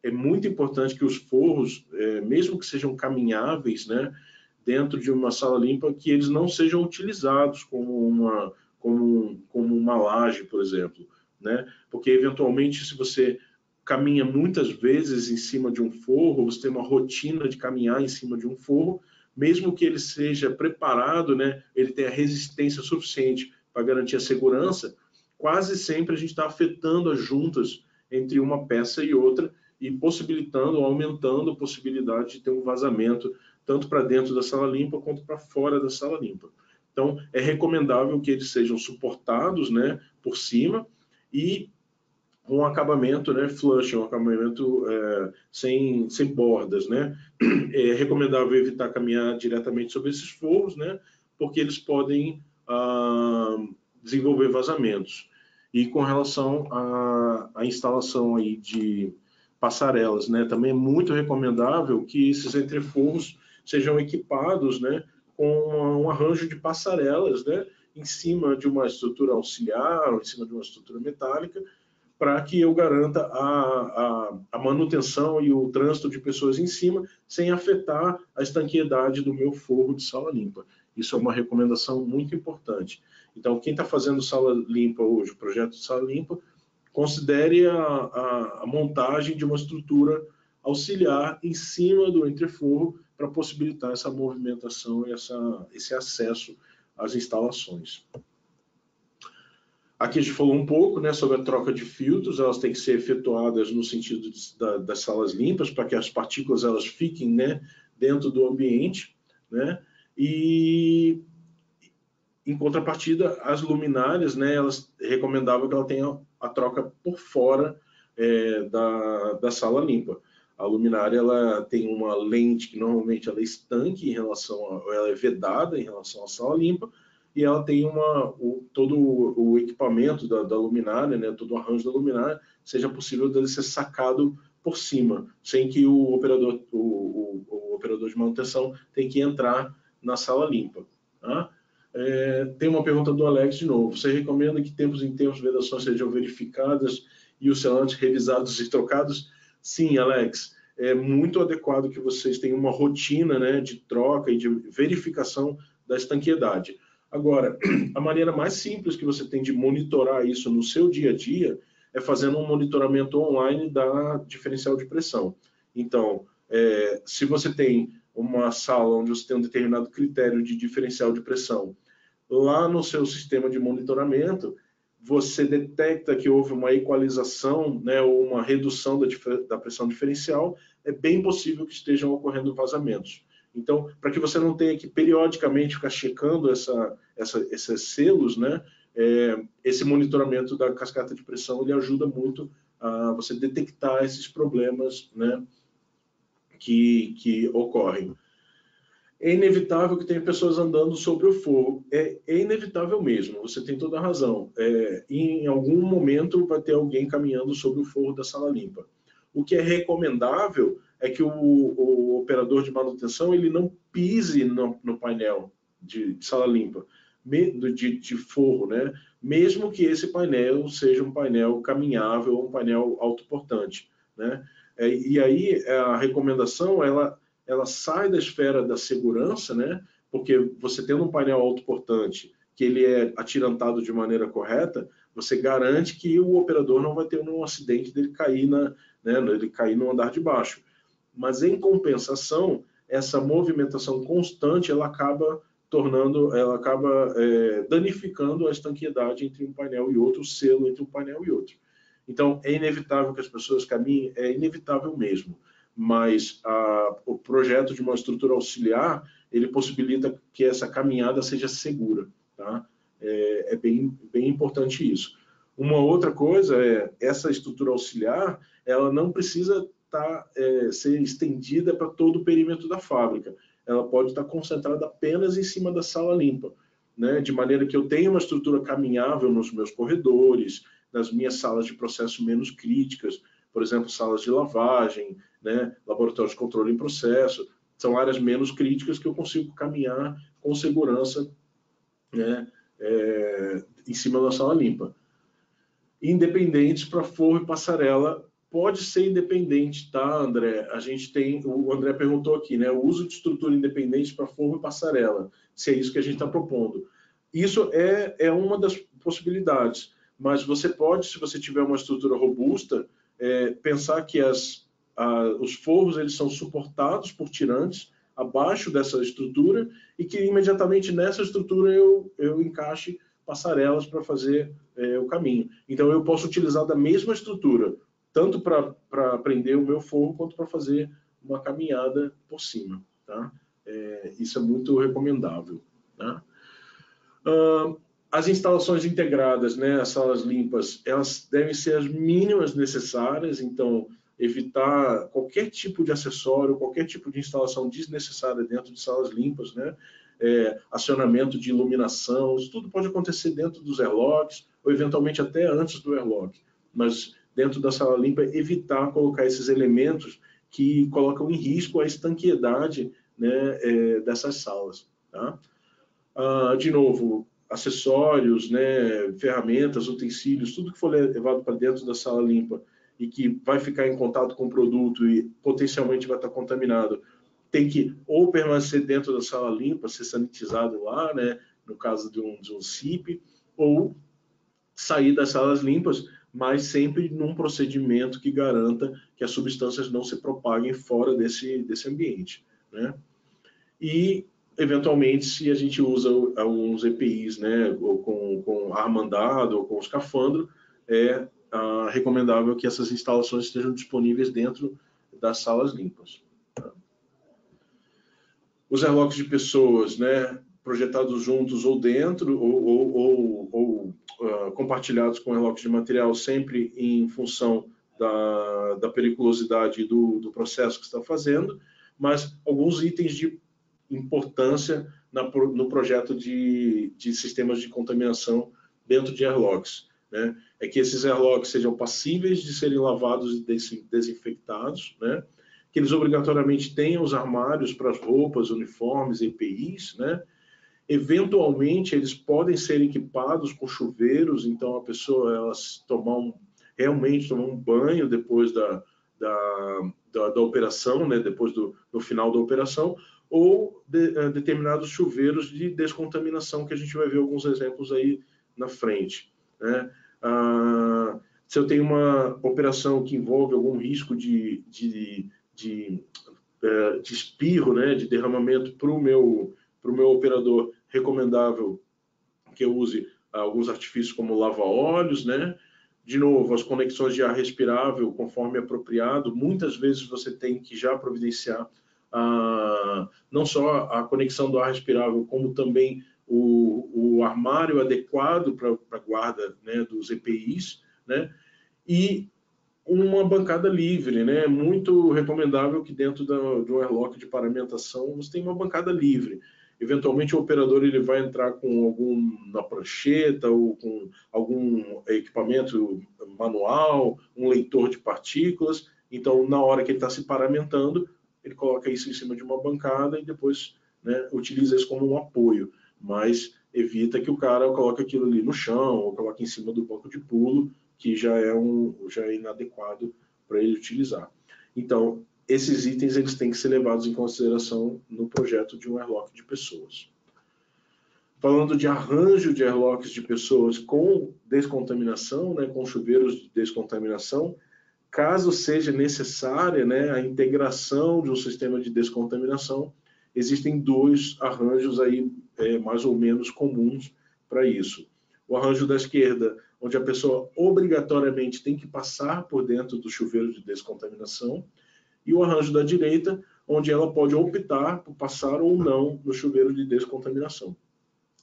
É muito importante que os forros, mesmo que sejam caminháveis, né, dentro de uma sala limpa, que eles não sejam utilizados como uma laje, por exemplo, né? Porque eventualmente, se você caminha muitas vezes em cima de um forro, você tem uma rotina de caminhar em cima de um forro, mesmo que ele seja preparado, né, ele tenha resistência suficiente para garantir a segurança, quase sempre a gente está afetando as juntas entre uma peça e outra e possibilitando, aumentando a possibilidade de ter um vazamento tanto para dentro da sala limpa quanto para fora da sala limpa. Então, é recomendável que eles sejam suportados, né, por cima e um acabamento, né, flush, um acabamento sem bordas, né? É recomendável evitar caminhar diretamente sobre esses forros, né, porque eles podem desenvolver vazamentos. E com relação à instalação aí de passarelas, né, também é muito recomendável que esses entreforros sejam equipados, né, com um arranjo de passarelas, né, em cima de uma estrutura auxiliar ou em cima de uma estrutura metálica, para que eu garanta a manutenção e o trânsito de pessoas em cima, sem afetar a estanqueidade do meu forro de sala limpa. Isso é uma recomendação muito importante. Então, quem está fazendo sala limpa hoje, o projeto de sala limpa, considere a montagem de uma estrutura auxiliar em cima do entreforro para possibilitar essa movimentação e esse acesso às instalações. Aqui a gente falou um pouco, né, sobre a troca de filtros, elas têm que ser efetuadas no sentido das salas limpas, para que as partículas elas fiquem, né, dentro do ambiente, né, e em contrapartida, as luminárias, né, elas recomendavam que ela tenha a troca por fora da sala limpa. A luminária ela tem uma lente que normalmente ela é estanque em relação ela é vedada em relação à sala limpa, e ela tem todo o equipamento da luminária, né, todo o arranjo da luminária, seja possível dele ser sacado por cima, sem que o operador de manutenção tenha que entrar na sala limpa. Tá? Tem uma pergunta do Alex de novo. Você recomenda que tempos em tempos vedações sejam verificadas e os selantes revisados e trocados? Sim, Alex. É muito adequado que vocês tenham uma rotina, né, de troca e de verificação da estanqueidade. Agora, a maneira mais simples que você tem de monitorar isso no seu dia a dia é fazendo um monitoramento online da diferencial de pressão. Então, se você tem uma sala onde você tem um determinado critério de diferencial de pressão, lá no seu sistema de monitoramento, você detecta que houve uma equalização, né, ou uma redução da pressão diferencial, é bem possível que estejam ocorrendo vazamentos. Então, para que você não tenha que periodicamente ficar checando esses selos, né, esse monitoramento da cascata de pressão ele ajuda muito a você detectar esses problemas, né, que ocorrem. É inevitável que tenha pessoas andando sobre o forro. É inevitável mesmo, você tem toda a razão. Em algum momento vai ter alguém caminhando sobre o forro da sala limpa. O que é recomendável é que o operador de manutenção ele não pise no painel de sala limpa, de forro, né? Mesmo que esse painel seja um painel caminhável ou um painel autoportante, né? E aí a recomendação, ela sai da esfera da segurança, né? Porque você tendo um painel autoportante que ele é atirantado de maneira correta, você garante que o operador não vai ter um acidente dele cair, ele cair no andar de baixo. Mas, em compensação, essa movimentação constante, ela acaba danificando a estanqueidade entre um painel e outro, o selo entre um painel e outro. Então, é inevitável que as pessoas caminhem, é inevitável mesmo, mas o projeto de uma estrutura auxiliar, ele possibilita que essa caminhada seja segura, tá? É bem importante isso. Uma outra coisa essa estrutura auxiliar, ela não precisa ser estendida para todo o perímetro da fábrica. Ela pode estar concentrada apenas em cima da sala limpa, né? De maneira que eu tenha uma estrutura caminhável nos meus corredores, nas minhas salas de processo menos críticas, por exemplo, salas de lavagem, né? Laboratórios de controle em processo, são áreas menos críticas que eu consigo caminhar com segurança, né? Em cima da sala limpa. Independentes para forro e passarela, pode ser independente, tá, André? O André perguntou aqui, né? O uso de estrutura independente para forro e passarela, se é isso que a gente está propondo. Isso é uma das possibilidades, mas você pode, se você tiver uma estrutura robusta, pensar que os forros eles são suportados por tirantes abaixo dessa estrutura e que imediatamente nessa estrutura eu encaixe passarelas para fazer o caminho. Então, eu posso utilizar da mesma estrutura, tanto para prender o meu forro, quanto para fazer uma caminhada por cima. Tá? Isso é muito recomendável. Tá? As instalações integradas, né, as salas limpas, elas devem ser as mínimas necessárias, então, evitar qualquer tipo de acessório, qualquer tipo de instalação desnecessária dentro de salas limpas, né? Acionamento de iluminação, isso tudo pode acontecer dentro dos airlocks, ou eventualmente até antes do airlock, mas dentro da sala limpa, evitar colocar esses elementos que colocam em risco a estanqueidade, né, dessas salas. Tá? De novo, acessórios, né, ferramentas, utensílios, tudo que for levado para dentro da sala limpa e que vai ficar em contato com o produto e potencialmente vai estar contaminado, tem que ou permanecer dentro da sala limpa, ser sanitizado lá, né, no caso de um CIP, ou sair das salas limpas, mas sempre num procedimento que garanta que as substâncias não se propaguem fora desse ambiente, né? E, eventualmente, se a gente usa alguns EPIs, né, ou com ar mandado ou com escafandro, é recomendável que essas instalações estejam disponíveis dentro das salas limpas. Os airlocks de pessoas, né, projetados juntos ou dentro, ou compartilhados com airlocks de material, sempre em função da periculosidade do processo que está fazendo, mas alguns itens de importância no projeto de sistemas de contaminação dentro de airlocks, né? É que esses airlocks sejam passíveis de serem lavados e desinfectados, né? Que eles obrigatoriamente tenham os armários para as roupas, uniformes, EPIs, né? Eventualmente, eles podem ser equipados com chuveiros, então a pessoa realmente tomar um banho depois da operação, né? Depois do final da operação, ou determinados chuveiros de descontaminação, que a gente vai ver alguns exemplos aí na frente, né? Se eu tenho uma operação que envolve algum risco de espirro, né, de derramamento para o meu operador, recomendável que eu use alguns artifícios como lava-óleos, né? De novo, as conexões de ar respirável, conforme apropriado, muitas vezes você tem que já providenciar não só a conexão do ar respirável, como também o armário adequado para a guarda, né, dos EPIs, né? E uma bancada livre, né? Muito recomendável que dentro de um airlock de paramentação você tenha uma bancada livre. Eventualmente o operador ele vai entrar com na prancheta ou com algum equipamento manual, um leitor de partículas. Então, na hora que ele está se paramentando, ele coloca isso em cima de uma bancada e depois, né, utiliza isso como um apoio. Mas evita que o cara coloque aquilo ali no chão ou coloque em cima do banco de pulo, que já é inadequado para ele utilizar. Então, esses itens eles têm que ser levados em consideração no projeto de um airlock de pessoas. Falando de arranjo de airlocks de pessoas com descontaminação, né, com chuveiros de descontaminação, caso seja necessária, né, a integração de um sistema de descontaminação, existem dois arranjos aí mais ou menos comuns para isso. O arranjo da esquerda, onde a pessoa obrigatoriamente tem que passar por dentro do chuveiro de descontaminação, e o arranjo da direita, onde ela pode optar por passar ou não no chuveiro de descontaminação.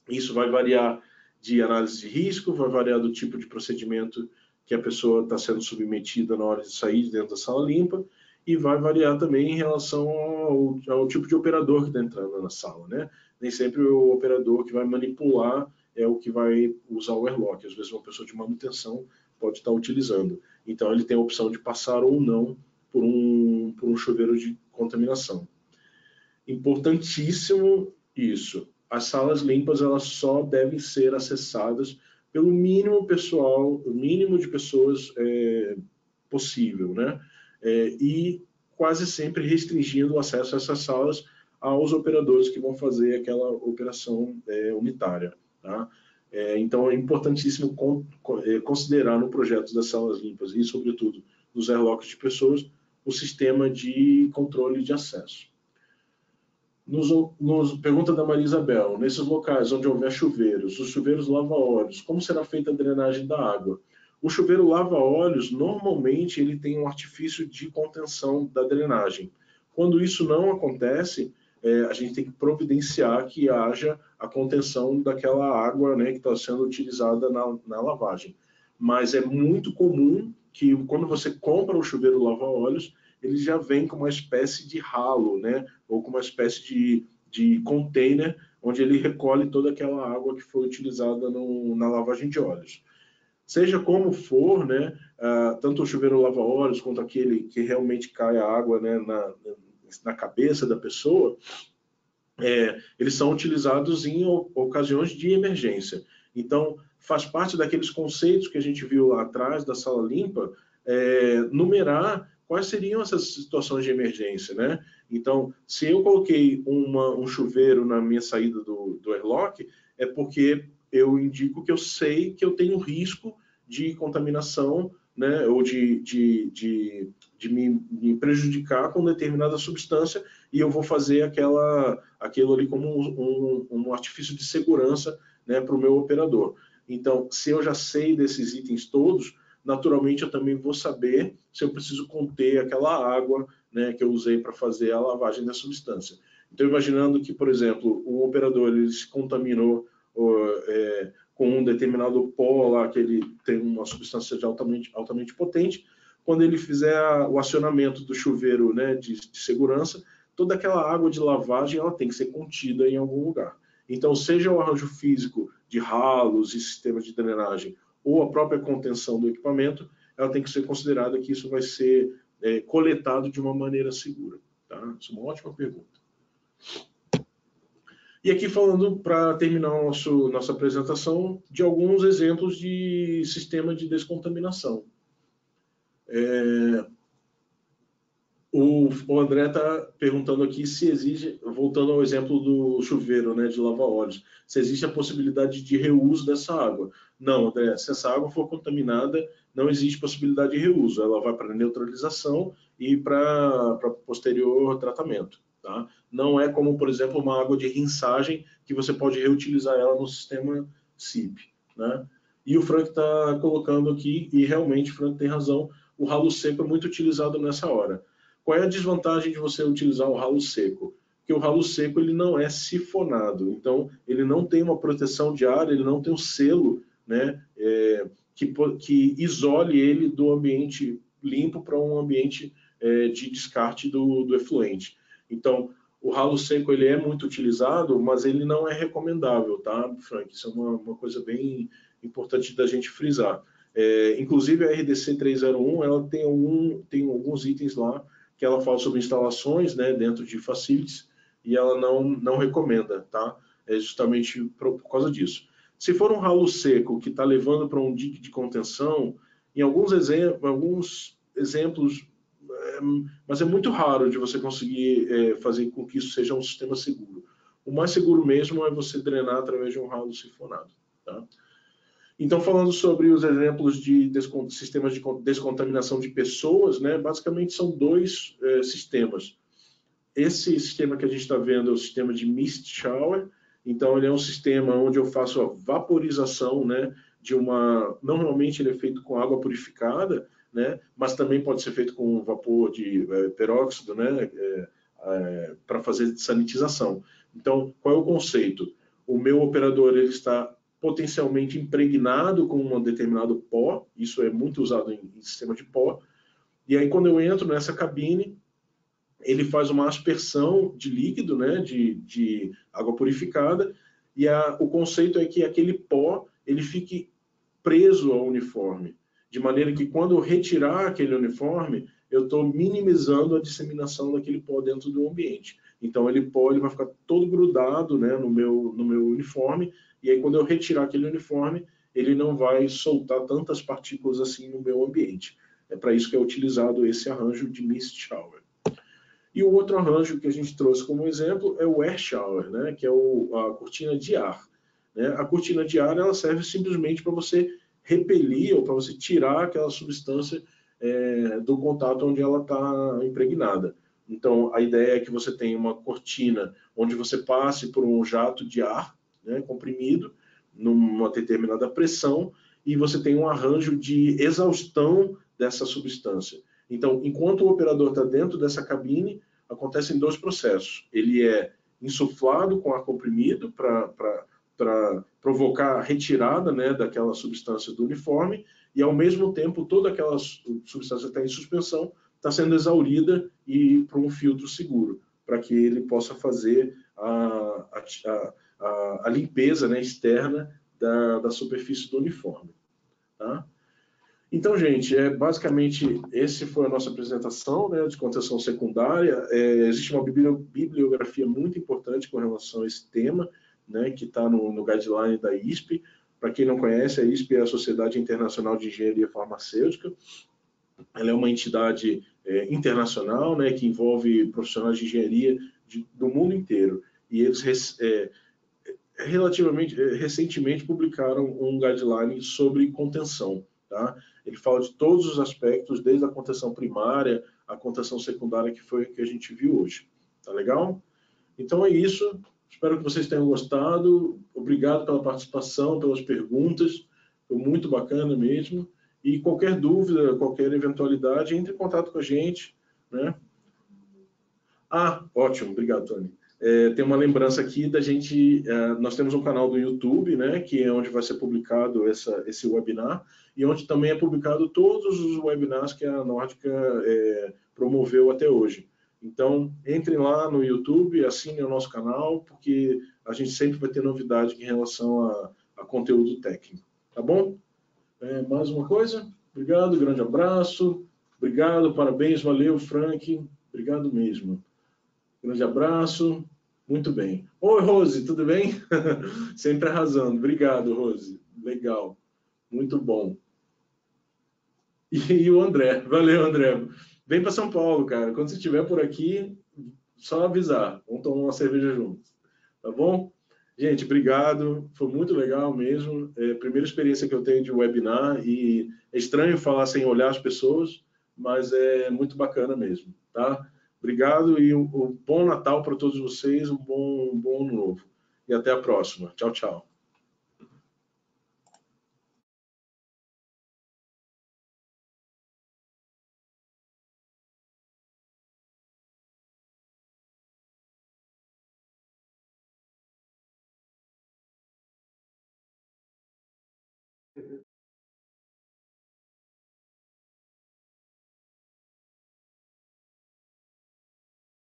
Isso vai variar de análise de risco, vai variar do tipo de procedimento que a pessoa está sendo submetida na hora de sair de dentro da sala limpa, e vai variar também em relação ao tipo de operador que está entrando na sala, né? Nem sempre o operador que vai manipular é o que vai usar o airlock. Às vezes uma pessoa de manutenção pode estar utilizando. Então ele tem a opção de passar ou não por um chuveiro de contaminação. Importantíssimo isso. As salas limpas elas só devem ser acessadas pelo mínimo pessoal, o mínimo de pessoas possível, né? E quase sempre restringindo o acesso a essas salas aos operadores que vão fazer aquela operação unitária, tá? Então é importantíssimo considerar no projeto das salas limpas e, sobretudo, nos airlocks de pessoas, o sistema de controle de acesso. Pergunta da Maria Isabel, nesses locais onde houver chuveiros, os chuveiros lava-óleos, como será feita a drenagem da água? O chuveiro lava-óleos, normalmente, ele tem um artifício de contenção da drenagem. Quando isso não acontece, a gente tem que providenciar que haja a contenção daquela água, né, que está sendo utilizada na lavagem. Mas é muito comum que, quando você compra o chuveiro lava-óleos, ele já vem com uma espécie de ralo, né? Ou com uma espécie de container, onde ele recolhe toda aquela água que foi utilizada na lavagem de óleos. Seja como for, né? Tanto o chuveiro lava-óleos quanto aquele que realmente cai a água, né, na cabeça da pessoa, eles são utilizados em ocasiões de emergência. Então, faz parte daqueles conceitos que a gente viu lá atrás da sala limpa, numerar quais seriam essas situações de emergência, né? Então, se eu coloquei um chuveiro na minha saída do airlock, é porque eu indico que eu sei que eu tenho risco de contaminação, né? Ou de me prejudicar com determinada substância, e eu vou fazer aquilo ali como um artifício de segurança, né, para o meu operador. Então, se eu já sei desses itens todos, naturalmente eu também vou saber se eu preciso conter aquela água, né, que eu usei para fazer a lavagem da substância. Então, imaginando que, por exemplo, o operador ele se contaminou com um determinado pó lá, que ele tem uma substância altamente potente, quando ele fizer o acionamento do chuveiro, né, de segurança, toda aquela água de lavagem ela tem que ser contida em algum lugar. Então, seja o arranjo físico de ralos e sistemas de drenagem, ou a própria contenção do equipamento, ela tem que ser considerada que isso vai ser coletado de uma maneira segura. Tá? Isso é uma ótima pergunta. E aqui falando, para terminar nossa apresentação, de alguns exemplos de sistema de descontaminação. O André está perguntando aqui se existe, voltando ao exemplo do chuveiro, né, de lava-óleos, se existe a possibilidade de reuso dessa água. Não, André, se essa água for contaminada, não existe possibilidade de reuso. Ela vai para neutralização e para posterior tratamento. Tá? Não é como, por exemplo, uma água de rinçagem que você pode reutilizar ela no sistema SIP. Né? E o Frank está colocando aqui, e realmente o Frank tem razão, o ralo seco é muito utilizado nessa hora. Qual é a desvantagem de você utilizar o ralo seco? Porque o ralo seco ele não é sifonado, então ele não tem uma proteção de ar, ele não tem um selo, né, que isole ele do ambiente limpo para um ambiente de descarte do efluente. Então, o ralo seco ele é muito utilizado, mas ele não é recomendável, tá, Frank? Isso é uma coisa bem importante da gente frisar. Inclusive a RDC 301 ela tem alguns itens lá que ela fala sobre instalações, né, dentro de facilities, e ela não recomenda, tá? É justamente por causa disso. Se for um ralo seco que está levando para um dique de contenção, em alguns exemplos mas é muito raro de você conseguir fazer com que isso seja um sistema seguro. O mais seguro mesmo é você drenar através de um ralo sifonado. Tá? Então, falando sobre os exemplos de sistemas de descontaminação de pessoas, né, basicamente são dois sistemas. Esse sistema que a gente está vendo é o sistema de mist shower. Então, ele é um sistema onde eu faço a vaporização, né, de uma... Normalmente ele é feito com água purificada, né, mas também pode ser feito com vapor de peróxido, né, para fazer sanitização. Então, qual é o conceito? O meu operador ele está potencialmente impregnado com um determinado pó, isso é muito usado em sistema de pó, e aí quando eu entro nessa cabine, ele faz uma aspersão de líquido, né, de água purificada, e o conceito é que aquele pó ele fique preso ao uniforme, de maneira que quando eu retirar aquele uniforme, eu estou minimizando a disseminação daquele pó dentro do ambiente. Então ele vai ficar todo grudado, né, no meu uniforme, e aí quando eu retirar aquele uniforme, ele não vai soltar tantas partículas assim no meu ambiente. É para isso que é utilizado esse arranjo de mist shower. E o outro arranjo que a gente trouxe como exemplo é o air shower, né, que é a cortina de ar. Né? A cortina de ar ela serve simplesmente para você repelir ou para você tirar aquela substância do contato onde ela está impregnada. Então, a ideia é que você tenha uma cortina onde você passe por um jato de ar, né, comprimido, numa determinada pressão, e você tem um arranjo de exaustão dessa substância. Então, enquanto o operador está dentro dessa cabine, acontecem dois processos. Ele é insuflado com ar comprimido para provocar a retirada, né, daquela substância do uniforme, e ao mesmo tempo toda aquela substância que está em suspensão está sendo exaurida e para um filtro seguro, para que ele possa fazer a limpeza, né, externa da superfície do uniforme. Tá? Então, gente, basicamente, essa foi a nossa apresentação, né, de contenção secundária. Existe uma bibliografia muito importante com relação a esse tema, né, que está no guideline da ISP. Para quem não conhece, a ISP é a Sociedade Internacional de Engenharia Farmacêutica. Ela é uma entidade internacional, né, que envolve profissionais de engenharia do mundo inteiro. E eles recentemente publicaram um guideline sobre contenção. Tá? Ele fala de todos os aspectos, desde a contenção primária à contenção secundária, que foi o que a gente viu hoje. Tá legal? Então é isso. Espero que vocês tenham gostado. Obrigado pela participação, pelas perguntas. Foi muito bacana mesmo. E qualquer dúvida, qualquer eventualidade, entre em contato com a gente. Né? Ah, ótimo. Obrigado, Tony. Tem uma lembrança aqui da gente, nós temos um canal do YouTube, né, que é onde vai ser publicado esse webinar, e onde também é publicado todos os webinars que a Nórdica promoveu até hoje. Então, entrem lá no YouTube, assinem o nosso canal, porque a gente sempre vai ter novidade em relação a conteúdo técnico. Tá bom? Mais uma coisa? Obrigado, grande abraço. Obrigado, parabéns, valeu, Frank. Obrigado mesmo. Grande abraço. Muito bem. Oi, Rose, tudo bem? Sempre arrasando. Obrigado, Rose. Legal. Muito bom. E o André. Valeu, André. Vem para São Paulo, cara. Quando você estiver por aqui, só avisar. Vamos tomar uma cerveja juntos. Tá bom? Gente, obrigado. Foi muito legal mesmo. Primeira experiência que eu tenho de webinar e é estranho falar sem olhar as pessoas, mas é muito bacana mesmo, tá? Obrigado e um bom Natal para todos vocês, um bom ano novo. E até a próxima. Tchau, tchau.